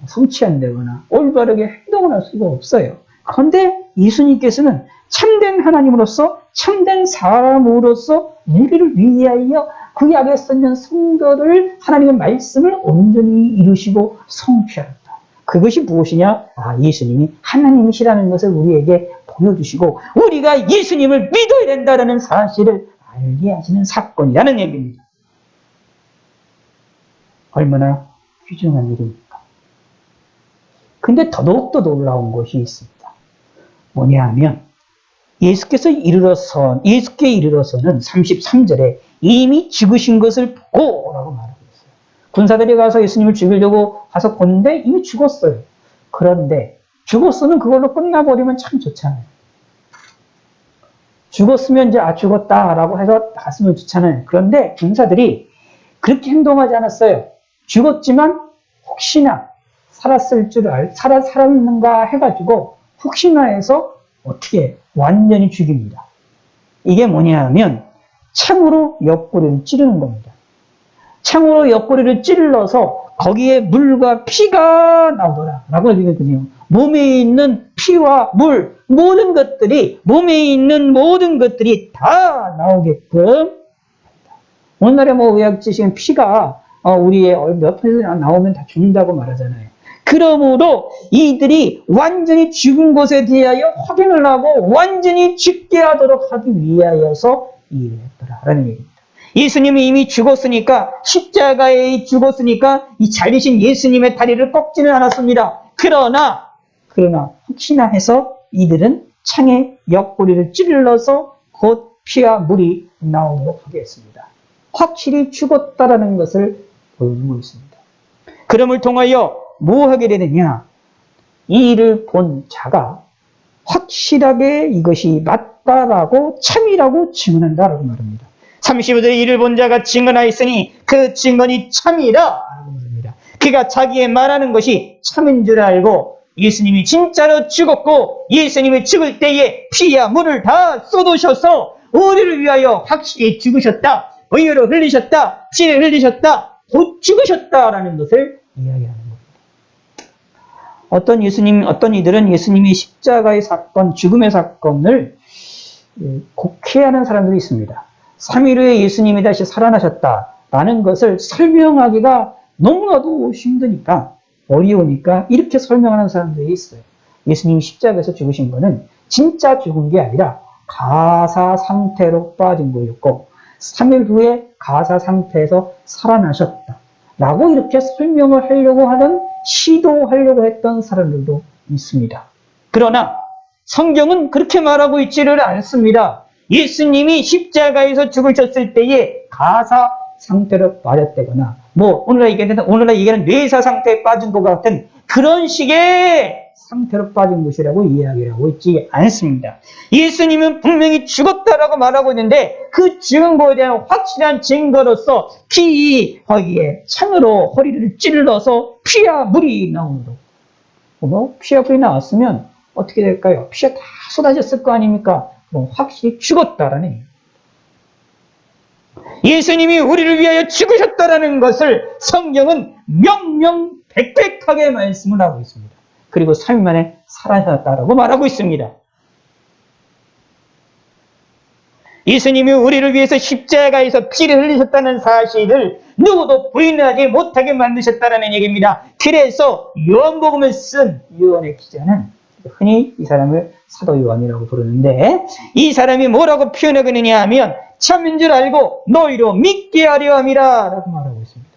성취한다거나 올바르게 행동을 할 수가 없어요. 그런데 예수님께서는 참된 하나님으로서 참된 사람으로서 우리를 위하여 그 약에 써있는 성도를 하나님의 말씀을 온전히 이루시고 성취하였다. 그것이 무엇이냐? 예수님이 하나님이시라는 것을 우리에게 보여주시고 우리가 예수님을 믿어야 된다는 사실을 알게 하시는 사건이라는 얘기입니다. 얼마나 귀중한 일입니까? 근데 더더욱더 놀라운 것이 있습니다. 뭐냐 하면 예수께 이르러서는 33절에 이미 죽으신 것을 보고 라고 말하고 있어요. 군사들이 가서 예수님을 죽이려고 가서 보는데 이미 죽었어요. 그런데 죽었으면 그걸로 끝나버리면 참 좋잖아요. 죽었으면 이제 죽었다라고 해서 갔으면 좋잖아요. 그런데 군사들이 그렇게 행동하지 않았어요. 죽었지만 혹시나 살았는가 해가지고 혹시나 해서 어떻게 완전히 죽입니다. 이게 뭐냐 하면 창으로 옆구리를 찌르는 겁니다. 창으로 옆구리를 찔러서 거기에 물과 피가 나오더라 라고 얘기했거든요. 몸에 있는 피와 물, 몸에 있는 모든 것들이 다 나오게끔. 오늘날에 의학 지식은 피가 우리의 몇 퍼센트 나오면 다 죽는다고 말하잖아요. 그러므로 이들이 완전히 죽은 것에 대하여 확인을 하고 완전히 죽게 하도록 하기 위하여서 일을 했더라라는 얘기입니다. 예수님이 이미 죽었으니까, 십자가에 죽었으니까 이 잘리신 예수님의 다리를 꺾지는 않았습니다. 그러나 혹시나 해서 이들은 창에 옆구리를 찔러서 곧 피와 물이 나오도록 하겠습니다. 확실히 죽었다라는 것을 보여주고 있습니다. 그럼을 통하여 뭐 하게 되느냐? 이 일을 본 자가 확실하게 이것이 맞다라고 참이라고 증언한다라고 말합니다. 35절에 이를 본 자가 증언하였으니 그 증언이 참이라 라고 말합니다. 그가 자기의 말하는 것이 참인 줄 알고 예수님이 진짜로 죽었고 예수님이 죽을 때에 피와 물을 다 쏟으셔서 우리를 위하여 확실히 죽으셨다. 의유로 흘리셨다. 피를 흘리셨다. 곧 죽으셨다라는 것을 이야기하는 겁니다. 어떤 이들은 예수님이 십자가의 사건, 죽음의 사건을 곡해하는 사람들이 있습니다. 3일 후에 예수님이 다시 살아나셨다라는 것을 설명하기가 너무나도 힘드니까, 어려우니까 이렇게 설명하는 사람들이 있어요. 예수님이 십자가에서 죽으신 것은 진짜 죽은 게 아니라 가사 상태로 빠진 거였고 3일 후에 가사 상태에서 살아나셨다 라고 이렇게 설명을 하려고 하는, 시도하려고 했던 사람들도 있습니다. 그러나 성경은 그렇게 말하고 있지를 않습니다. 예수님이 십자가에서 죽으셨을 때에 가사 상태로 빠졌다거나 오늘날 얘기하는 뇌사 상태에 빠진 것 같은 그런 식의 상태로 빠진 것이라고 이야기를 하고 있지 않습니다. 예수님은 분명히 죽었다라고 말하고 있는데 그 죽은 것에 대한 확실한 증거로서 거기에 창으로 허리를 찔러서 피와 물이 나오도록. 피와 물이 나왔으면 어떻게 될까요? 피가 다 쏟아졌을 거 아닙니까? 그럼 확실히 죽었다라는 얘기예요. 예수님이 우리를 위하여 죽으셨다라는 것을 성경은 명명백백하게 말씀을 하고 있습니다. 그리고 3일 만에 살아나셨다라고 말하고 있습니다. 예수님이 우리를 위해서 십자가에서 피를 흘리셨다는 사실을 누구도 부인하지 못하게 만드셨다는 얘기입니다. 그래서 요한복음을 쓴 요한의 기자는 흔히 이 사람을 사도 요한이라고 부르는데, 이 사람이 뭐라고 표현하고 있느냐 하면 참인 줄 알고 너희로 믿게 하려 함이라 라고 말하고 있습니다.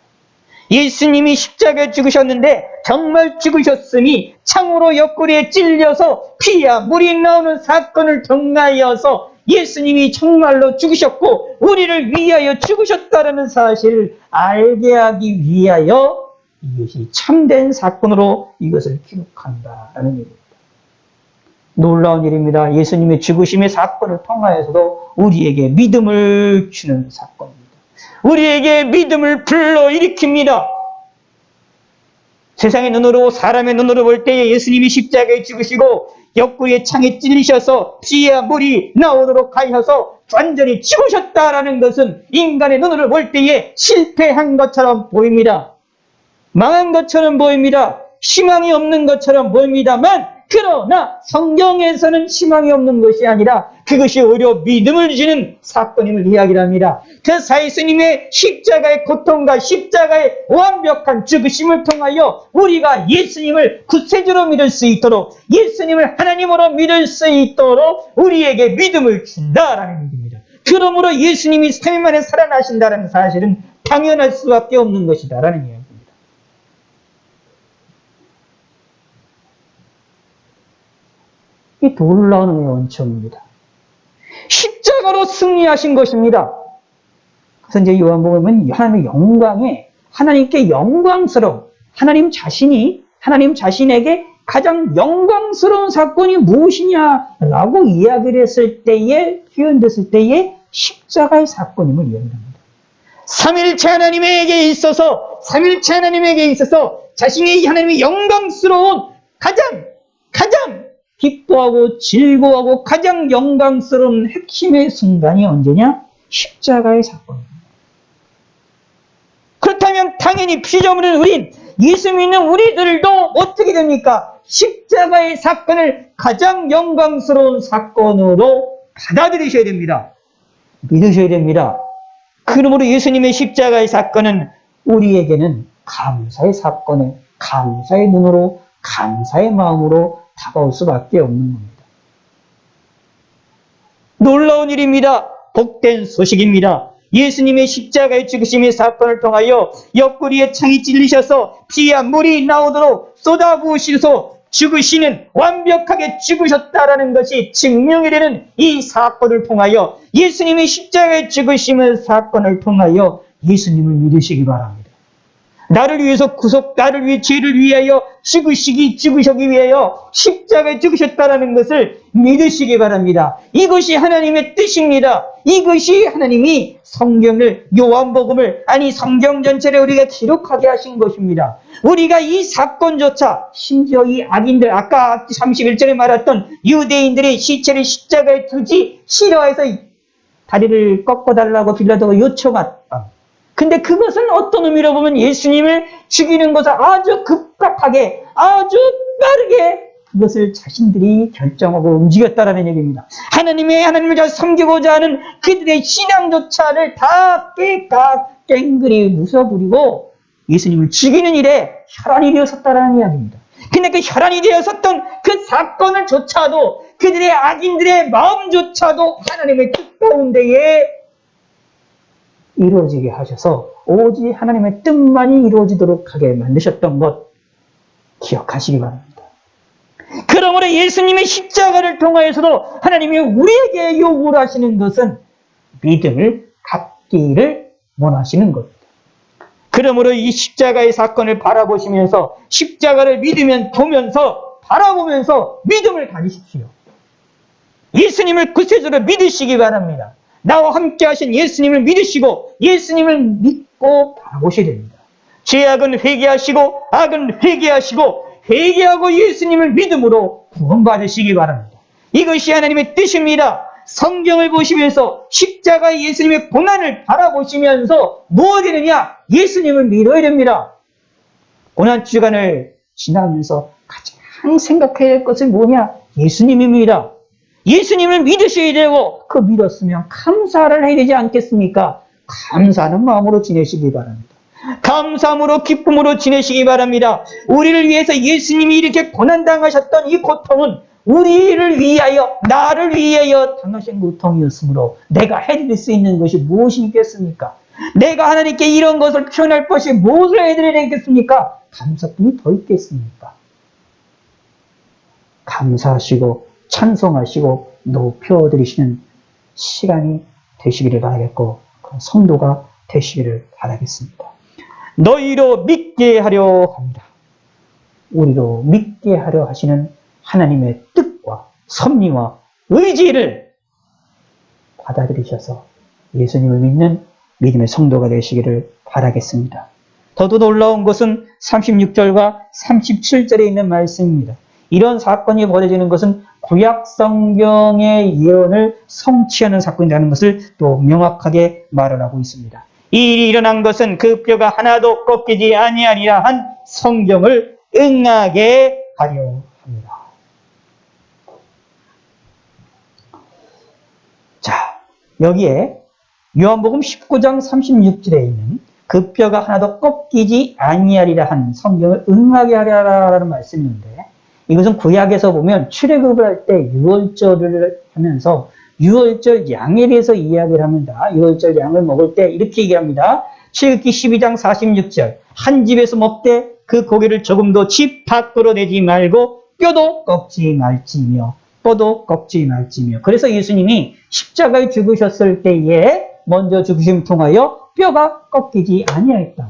예수님이 십자가에 죽으셨는데 정말 죽으셨으니 창으로 옆구리에 찔려서 피와 물이 나오는 사건을 통하여서 예수님이 정말로 죽으셨고 우리를 위하여 죽으셨다는 사실을 알게 하기 위하여 이것이 참된 사건으로 이것을 기록한다라는 얘기입니다. 놀라운 일입니다. 예수님의 죽으심의 사건을 통하여서도 우리에게 믿음을 주는 사건입니다. 우리에게 믿음을 불러일으킵니다. 세상의 눈으로, 사람의 눈으로 볼 때에 예수님이 십자가에 죽으시고 옆구리에 창에 찔리셔서 피와 물이 나오도록 하셔서 완전히 죽으셨다라는 것은 인간의 눈으로 볼 때에 실패한 것처럼 보입니다. 망한 것처럼 보입니다. 희망이 없는 것처럼 보입니다만, 그러나 성경에서는 희망이 없는 것이 아니라 그것이 오히려 믿음을 주는 사건임을 이야기를 합니다. 그래서 예수님의 십자가의 고통과 십자가의 완벽한 죽으심을 통하여 우리가 예수님을 구세주로 믿을 수 있도록, 예수님을 하나님으로 믿을 수 있도록 우리에게 믿음을 준다라는 얘기입니다. 그러므로 예수님이 3일 만에 살아나신다는 사실은 당연할 수밖에 없는 것이다라는 이야기입니다. 이 놀라운 원천입니다. 십자가로 승리하신 것입니다. 그래서 이제 요한복음은 하나님의 영광에, 하나님께 영광스러운, 하나님 자신에게 가장 영광스러운 사건이 무엇이냐라고 이야기를 했을 때에, 표현됐을 때에 십자가의 사건임을 이야기합니다. 삼일체 하나님에게 있어서 자신이 하나님의 영광스러운 가장 기뻐하고 즐거워하고 가장 영광스러운 핵심의 순간이 언제냐? 십자가의 사건입니다. 그렇다면 당연히 피조물인 우린, 예수 믿는 우리들도 어떻게 됩니까? 십자가의 사건을 가장 영광스러운 사건으로 받아들이셔야 됩니다. 믿으셔야 됩니다. 그러므로 예수님의 십자가의 사건은 우리에게는 감사의 사건에, 감사의 눈으로, 감사의 마음으로 다가올 수밖에 없는 겁니다. 놀라운 일입니다. 복된 소식입니다. 예수님의 십자가의 죽으심의 사건을 통하여 옆구리에 창이 찔리셔서 피와 물이 나오도록 쏟아부으시소 죽으시는, 완벽하게 죽으셨다라는 것이 증명이 되는 이 사건을 통하여, 예수님의 십자가의 죽으심의 사건을 통하여 예수님을 믿으시기 바랍니다. 나를 위해서 나를 위해 죄를 위하여 죽으시기 위하여 십자가에 죽으셨다라는 것을 믿으시기 바랍니다. 이것이 하나님의 뜻입니다. 이것이 하나님이 성경을, 요한복음을, 아니 성경 전체를 우리가 기록하게 하신 것입니다. 우리가 이 사건조차, 심지어 이 악인들, 아까 31절에 말했던 유대인들의 시체를 십자가에 두지 싫어해서 다리를 꺾어달라고 빌라도가 요청했다. 근데 그것은 어떤 의미로 보면 예수님을 죽이는 것을 아주 급박하게, 아주 빠르게 그것을 자신들이 결정하고 움직였다라는 얘기입니다. 하나님을 잘 섬기고자 하는 그들의 신앙조차를 다 깽그리 무서부리고 예수님을 죽이는 일에 혈안이 되었었다라는 이야기입니다. 근데 그 혈안이 되었었던 그 사건을 조차도, 그들의 악인들의 마음조차도 하나님의 뜻 가운데에 이루어지게 하셔서 오직 하나님의 뜻만이 이루어지도록 하게 만드셨던 것 기억하시기 바랍니다. 그러므로 예수님의 십자가를 통하여서도 하나님이 우리에게 요구를 하시는 것은 믿음을 갖기를 원하시는 겁니다. 그러므로 이 십자가의 사건을 바라보시면서, 십자가를 바라보면서 믿음을 가지십시오. 예수님을 구세주로 믿으시기 바랍니다. 나와 함께 하신 예수님을 믿으시고 예수님을 믿고 바라보셔야 됩니다. 죄악은 회개하시고 악은 회개하고 예수님을 믿음으로 구원받으시기 바랍니다. 이것이 하나님의 뜻입니다. 성경을 보시면서 십자가의 예수님의 고난을 바라보시면서 무엇이 되느냐? 예수님을 믿어야 됩니다. 고난주간을 지나면서 가장 생각해야 할 것은 뭐냐? 예수님입니다. 예수님을 믿으셔야 되고, 그 믿었으면 감사를 해야 되지 않겠습니까? 감사하는 마음으로 지내시기 바랍니다. 감사함으로, 기쁨으로 지내시기 바랍니다. 우리를 위해서 예수님이 이렇게 고난당하셨던 이 고통은 우리를 위하여, 나를 위하여 당하신 고통이었으므로 내가 해드릴 수 있는 것이 무엇이 있겠습니까? 내가 하나님께 이런 것을 표현할 것이 무엇을 해드려야 되겠습니까? 감사뿐이 더 있겠습니까? 감사하시고 찬송하시고 높여드리시는 시간이 되시기를 바라겠고, 그 성도가 되시기를 바라겠습니다. 너희로 믿게 하려 합니다. 우리로 믿게 하려 하시는 하나님의 뜻과 섭리와 의지를 받아들이셔서 예수님을 믿는 믿음의 성도가 되시기를 바라겠습니다. 더도 놀라운 것은 36절과 37절에 있는 말씀입니다. 이런 사건이 벌어지는 것은 구약 성경의 예언을 성취하는 사건이라는 것을 또 명확하게 말을 하고 있습니다. 이 일이 일어난 것은 그 뼈가 하나도 꺾이지 아니하리라 한 성경을 응하게 하려 합니다. 자, 여기에 요한복음 19장 36절에 있는 그 뼈가 하나도 꺾이지 아니하리라 한 성경을 응하게 하려라는 말씀이 있는데, 이것은 구약에서 보면 출애굽을 할 때 유월절을 하면서 유월절 양에 대해서 이야기를 합니다. 유월절 양을 먹을 때 이렇게 얘기합니다. 출애굽기 12장 46절, 한 집에서 먹되 그 고기를 조금도 집 밖으로 내지 말고 뼈도 꺾지 말지며. 그래서 예수님이 십자가에 죽으셨을 때에 먼저 죽으심 통하여 뼈가 꺾이지 아니하였다.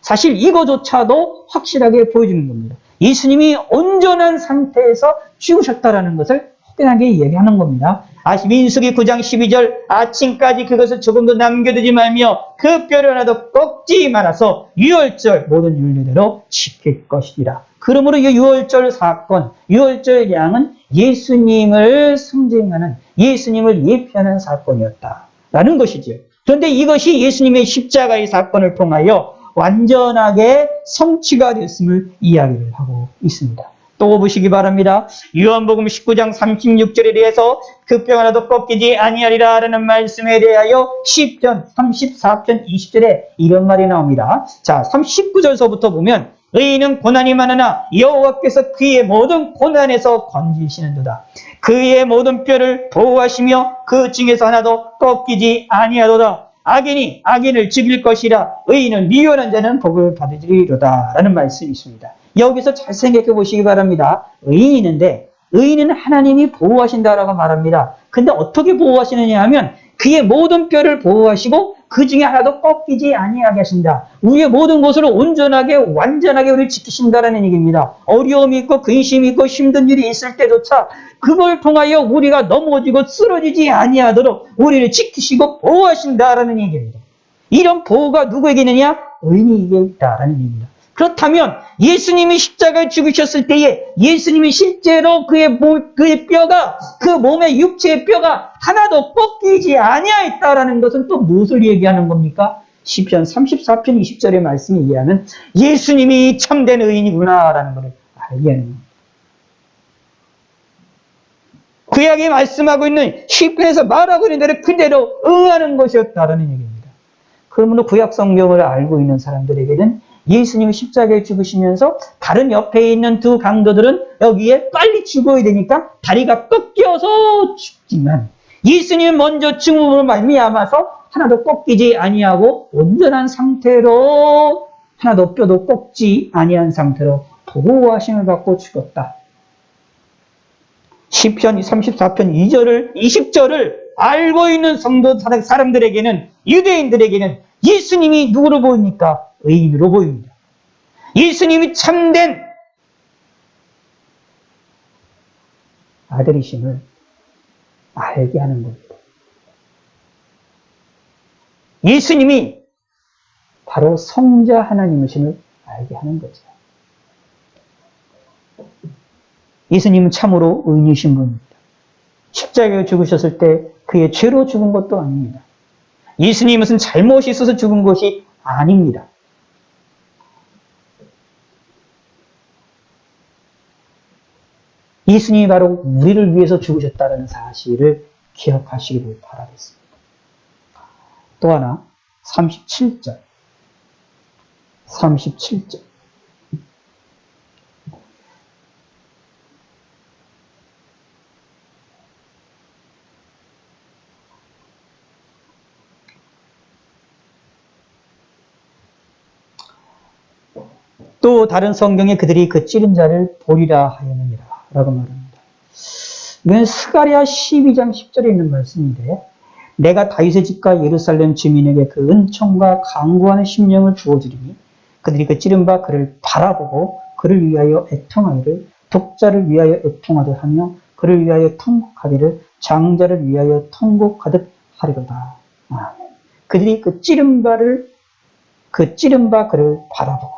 사실 이거조차도 확실하게 보여주는 겁니다. 예수님이 온전한 상태에서 죽으셨다라는 것을 확연하게 이야기하는 겁니다. 민수기 9장 12절, 아침까지 그것을 조금도 남겨두지 말며 그 뼈를 하나도 꺾지 말아서 유월절 모든 율례대로 지킬 것이라. 그러므로 이 유월절 사건, 유월절 양은 예수님을 상징하는, 예수님을 예표하는 사건이었다라는 것이죠. 그런데 이것이 예수님의 십자가의 사건을 통하여 완전하게 성취가 됐음을 이야기를 하고 있습니다. 또 보시기 바랍니다. 요한복음 19장 36절에 대해서 그 뼈 하나도 꺾이지 아니하리라 라는 말씀에 대하여 10편, 34편, 20절에 이런 말이 나옵니다. 자, 19절서부터 보면 의인은 고난이 많으나 여호와께서 그의 모든 고난에서 건지시는도다. 그의 모든 뼈를 보호하시며 그 중에서 하나도 꺾이지 아니하도다. 악인이 악인을 죽일 것이라 의인은 미련한 자는 복을 받으리로다 라는 말씀이 있습니다. 여기서 잘 생각해 보시기 바랍니다. 의인이 있는데 의인은 하나님이 보호하신다라고 말합니다. 근데 어떻게 보호하시느냐 하면 그의 모든 뼈를 보호하시고 그 중에 하나도 꺾이지 아니하게 하신다. 우리의 모든 것으로 온전하게 완전하게 우리를 지키신다라는 얘기입니다. 어려움이 있고 근심이 있고 힘든 일이 있을 때조차 그걸 통하여 우리가 넘어지고 쓰러지지 아니하도록 우리를 지키시고 보호하신다라는 얘기입니다. 이런 보호가 누구에게 있느냐? 의인에게 있다라는 얘기입니다. 그렇다면 예수님이 십자가에 죽으셨을 때에 예수님이 실제로 그의 뼈가, 그 몸의 육체의 뼈가 하나도 꺾이지 아니하였다라는 것은 또 무엇을 얘기하는 겁니까? 시편 34편 20절의 말씀이 얘기하는 예수님이 참된 의인이구나라는 것을 알게 하는 겁니다. 구약이 말씀하고 있는 시편에서 말하고 있는 대로 그대로 응하는 것이었다라는 얘기입니다. 그러므로 구약 성경을 알고 있는 사람들에게는 예수님이 십자가에 죽으시면서 다른 옆에 있는 두 강도들은 여기에 빨리 죽어야 되니까 다리가 꺾여서 죽지만 예수님이 먼저 죽음으로 말미암아서 하나도 꺾이지 아니하고 온전한 상태로 하나도 뼈도 꺾지 아니한 상태로 보호하심을 받고 죽었다. 시편 34편 2절을 20절을 알고 있는 성도 사람들에게는 유대인들에게는 예수님이 누구로 보입니까? 의인으로 보입니다. 예수님이 참된 아들이심을 알게 하는 겁니다. 예수님이 바로 성자 하나님이심을 알게 하는 거죠. 예수님은 참으로 의인이신 분입니다. 십자가에 죽으셨을 때 그의 죄로 죽은 것도 아닙니다. 예수님은 무슨 잘못이 있어서 죽은 것이 아닙니다. 예수님이 바로 우리를 위해서 죽으셨다는 사실을 기억하시기를 바라겠습니다. 또 하나 37절 또 다른 성경에 그들이 그 찌른 자를 보리라 하였느니라 라고 말합니다. 이건 스가랴 12장 10절에 있는 말씀인데 내가 다윗의 집과 예루살렘 주민에게 그 은총과 강구하는 심령을 주어주리니 그들이 그 찌른 바 그를 바라보고 그를 위하여 애통하기를 독자를 위하여 애통하듯 하며 그를 위하여 통곡하기를 장자를 위하여 통곡하듯 하리로다. 아멘. 그들이 그 찌른 바 그를 바라보고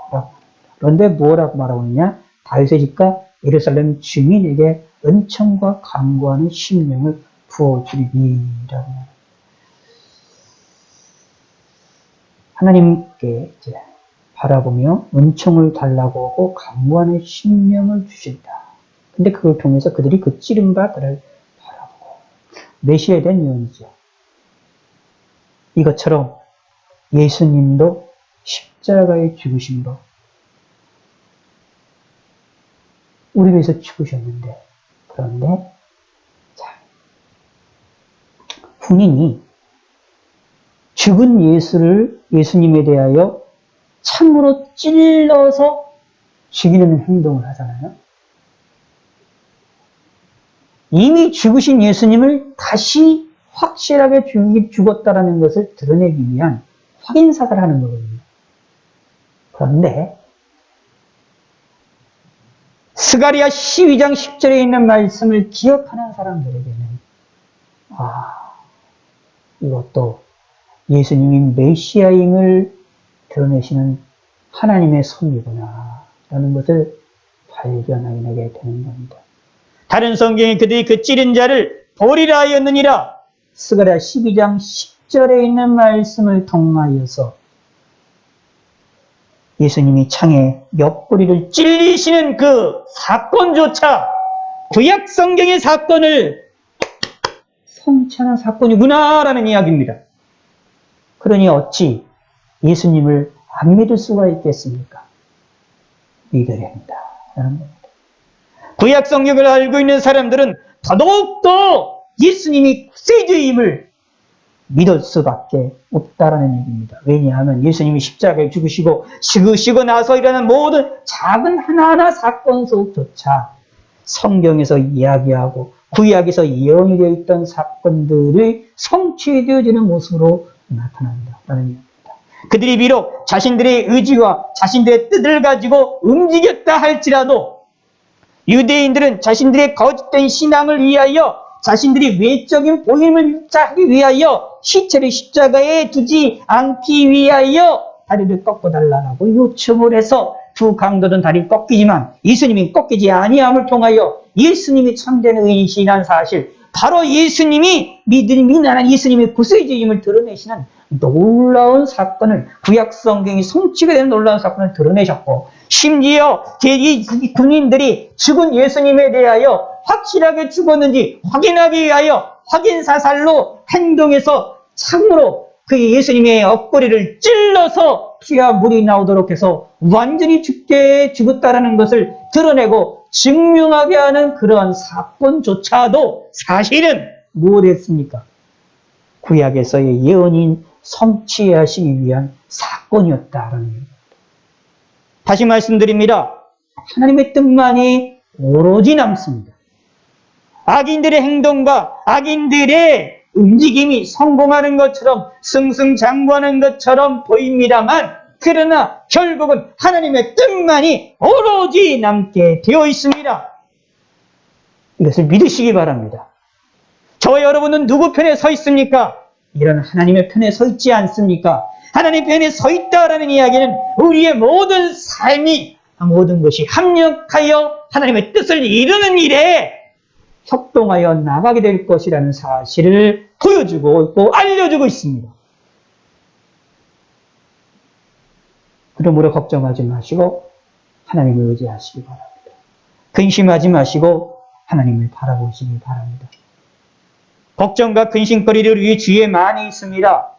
그런데 뭐라고 말하고 있냐? 다윗의 집과 예루살렘 주민에게 은총과 강구하는 심령을 부어주리니라고. 하나님께 이제 바라보며 은총을 달라고 하고 강구하는 심령을 주신다. 근데 그걸 통해서 그들이 그 찌른 바 그를 바라보고 메시아에 대한 예언이죠. 이것처럼 예수님도 십자가에 죽으심으로 우리 위해서 죽으셨는데, 그런데 자, 군인이 죽은 예수님에 대하여 참으로 찔러서 죽이는 행동을 하잖아요. 이미 죽으신 예수님을 다시 확실하게 죽었다라는 것을 드러내기 위한 확인사를 하는 거거든요. 그런데 스가랴 12장 10절에 있는 말씀을 기억하는 사람들에게는 이것도 예수님이 메시아임을 드러내시는 하나님의 손이구나 라는 것을 발견하게 되는 겁니다. 다른 성경에 그들이 그 찌른 자를 보리라 하였느니라 스가랴 12장 10절에 있는 말씀을 통하여서 예수님이 창에 옆구리를 찔리시는 그 사건조차 구약 성경의 사건을 성취하는 사건이구나라는 이야기입니다. 그러니 어찌 예수님을 안 믿을 수가 있겠습니까? 믿어야 합니다. 구약 성경을 알고 있는 사람들은 더더욱더 예수님이 구세주임을 믿을 수밖에 없다라는 얘기입니다. 왜냐하면 예수님이 십자가에 죽으시고 나서 일어나는 모든 작은 하나하나 사건 속조차 성경에서 이야기하고 구약에서 예언이 되어 있던 사건들이 성취되어지는 모습으로 나타난다라는 이야기입니다. 그들이 비록 자신들의 의지와 자신들의 뜻을 가지고 움직였다 할지라도 유대인들은 자신들의 거짓된 신앙을 위하여 자신들이 외적인 보임을 하기 위하여 시체를 십자가에 두지 않기 위하여 다리를 꺾어달라고 요청을 해서 두 강도는 다리 꺾이지만 예수님이 꺾이지 아니함을 통하여 예수님이 참된 의인이시라는 사실, 바로 예수님이 믿음이 나는 예수님의 구세주임을 드러내시는 놀라운 사건을, 구약 성경이 성취가 되는 놀라운 사건을 드러내셨고, 심지어 이 군인들이 죽은 예수님에 대하여 확실하게 죽었는지 확인하기 위하여 확인사살로 행동해서 창으로 그 예수님의 옆구리를 찔러서 피와 물이 나오도록 해서 완전히 죽었다라는 것을 드러내고 증명하게 하는 그러한 사건조차도 사실은 무엇이었습니까? 구약에서의 예언인 성취하시기 위한 사건이었다라는 겁니다. 다시 말씀드립니다. 하나님의 뜻만이 오로지 남습니다. 악인들의 행동과 악인들의 움직임이 성공하는 것처럼 승승장구하는 것처럼 보입니다만, 그러나 결국은 하나님의 뜻만이 오로지 남게 되어 있습니다. 이것을 믿으시기 바랍니다. 저와 여러분은 누구 편에 서 있습니까? 이런 하나님의 편에 서 있지 않습니까? 하나님 편에 서 있다라는 이야기는 우리의 모든 삶이, 모든 것이 합력하여 하나님의 뜻을 이루는 일에 협동하여 나가게 될 것이라는 사실을 보여주고 있고 알려주고 있습니다. 그러므로 걱정하지 마시고 하나님을 의지하시기 바랍니다. 근심하지 마시고 하나님을 바라보시기 바랍니다. 걱정과 근심거리를 우리 주위에 많이 있습니다.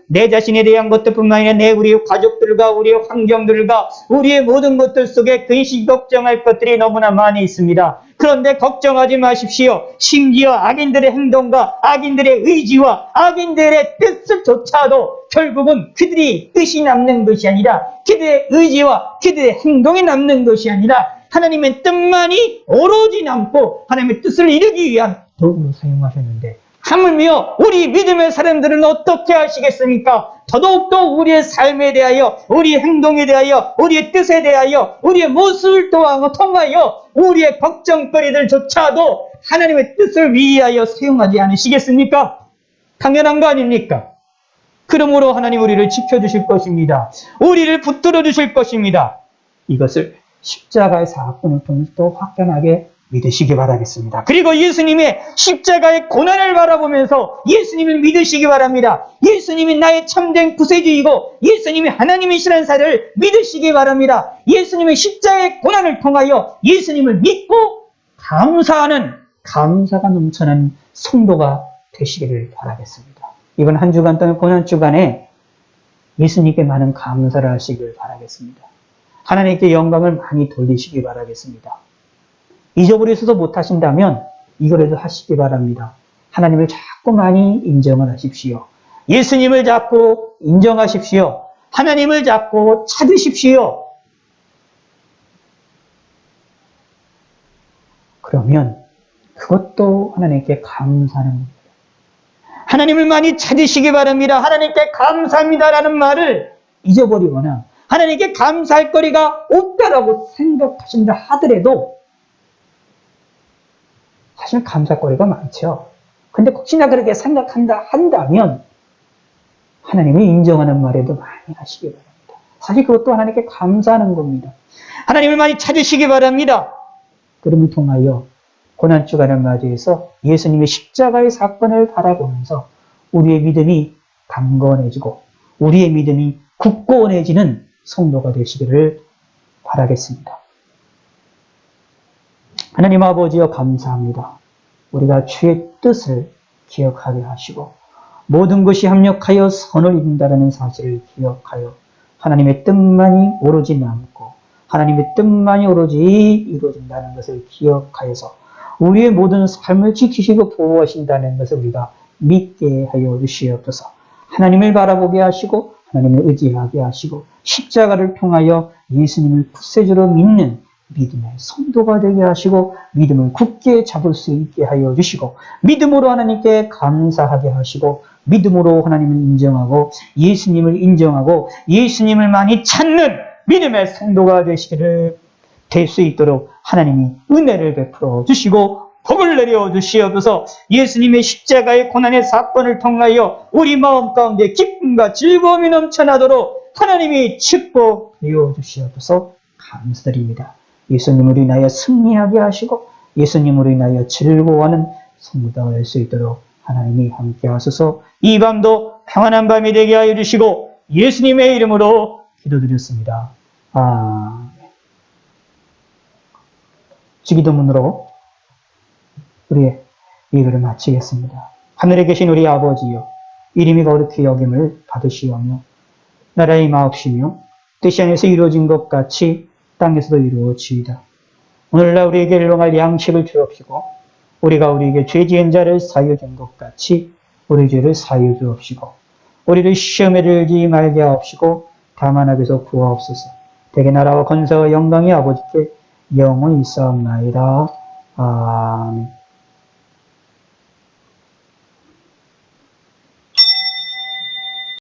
내 자신에 대한 것들뿐만 아니라 우리의 가족들과 우리의 환경들과 우리의 모든 것들 속에 근심 걱정할 것들이 너무나 많이 있습니다. 그런데 걱정하지 마십시오. 심지어 악인들의 행동과 악인들의 의지와 악인들의 뜻조차도 결국은 그들이 뜻이 남는 것이 아니라, 그들의 의지와 그들의 행동이 남는 것이 아니라 하나님의 뜻만이 오로지 남고 하나님의 뜻을 이루기 위한 도구로 사용하셨는데, 하물며 우리 믿음의 사람들은 어떻게 하시겠습니까? 더더욱더 우리의 삶에 대하여, 우리의 행동에 대하여, 우리의 뜻에 대하여, 우리의 모습을 통하여 우리의 걱정거리들조차도 하나님의 뜻을 위하여 사용하지 않으시겠습니까? 당연한 거 아닙니까? 그러므로 하나님 우리를 지켜주실 것입니다. 우리를 붙들어 주실 것입니다. 이것을 십자가의 사건을 통해서 또 확연하게 믿으시기 바라겠습니다. 그리고 예수님의 십자가의 고난을 바라보면서 예수님을 믿으시기 바랍니다. 예수님이 나의 참된 구세주이고 예수님이 하나님이시라는 사실을 믿으시기 바랍니다. 예수님의 십자가의 고난을 통하여 예수님을 믿고 감사하는, 감사가 넘쳐나는 성도가 되시기를 바라겠습니다. 이번 한 주간 동안 고난 주간에 예수님께 많은 감사를 하시길 바라겠습니다. 하나님께 영광을 많이 돌리시기 바라겠습니다. 잊어버리셔서 못하신다면 이거라도 하시기 바랍니다. 하나님을 자꾸 많이 인정을 하십시오. 예수님을 자꾸 인정하십시오. 하나님을 자꾸 찾으십시오. 그러면 그것도 하나님께 감사하는 겁니다. 하나님을 많이 찾으시기 바랍니다. 하나님께 감사합니다라는 말을 잊어버리거나 하나님께 감사할 거리가 없다라고 생각하신다 하더라도 사실 감사거리가 많죠. 근데 혹시나 그렇게 생각한다 한다면 하나님을 인정하는 말에도 많이 하시기 바랍니다. 사실 그것도 하나님께 감사하는 겁니다. 하나님을 많이 찾으시기 바랍니다. 그럼을 통하여 고난주간을 맞이해서 예수님의 십자가의 사건을 바라보면서 우리의 믿음이 강건해지고 우리의 믿음이 굳건해지는 성도가 되시기를 바라겠습니다. 하나님 아버지여 감사합니다. 우리가 주의 뜻을 기억하게 하시고 모든 것이 합력하여 선을 이룬다는 사실을 기억하여 하나님의 뜻만이 오로지 남고 하나님의 뜻만이 오로지 이루어진다는 것을 기억하여서 우리의 모든 삶을 지키시고 보호하신다는 것을 우리가 믿게 하여 주시옵소서. 하나님을 바라보게 하시고 하나님을 의지하게 하시고 십자가를 통하여 예수님을 구세주로 믿는 믿음의 성도가 되게 하시고 믿음을 굳게 잡을 수 있게 하여 주시고 믿음으로 하나님께 감사하게 하시고 믿음으로 하나님을 인정하고 예수님을 인정하고 예수님을 많이 찾는 믿음의 성도가 되시기를 될 수 있도록 하나님이 은혜를 베풀어 주시고 복을 내려 주시옵소서. 예수님의 십자가의 고난의 사건을 통하여 우리 마음 가운데 기쁨과 즐거움이 넘쳐나도록 하나님이 축복하여 주시옵소서. 감사드립니다. 예수님으로 인하여 승리하게 하시고 예수님으로 인하여 즐거워하는 성도가 될 수 있도록 하나님이 함께 하소서. 이 밤도 평안한 밤이 되게 하여 주시고 예수님의 이름으로 기도드렸습니다. 아멘. 주기도문으로 우리의 예배를 마치겠습니다. 하늘에 계신 우리 아버지여, 이름이 거룩히 여김을 받으시오며 나라의 마옵시며 뜻이 안에서 이루어진 것 같이 땅에서도 이루어지이다. 오늘날 우리에게 일용할 양식을 주옵시고 우리가 우리에게 죄 지은 자를 사하여 준 것 같이 우리 죄를 사하여 주옵시고 우리를 시험에 들지 말게 하옵시고 다만 악에서 구하옵소서. 대개 나라와 권세와 영광이 아버지께 영원히 있사옵나이다. 아멘.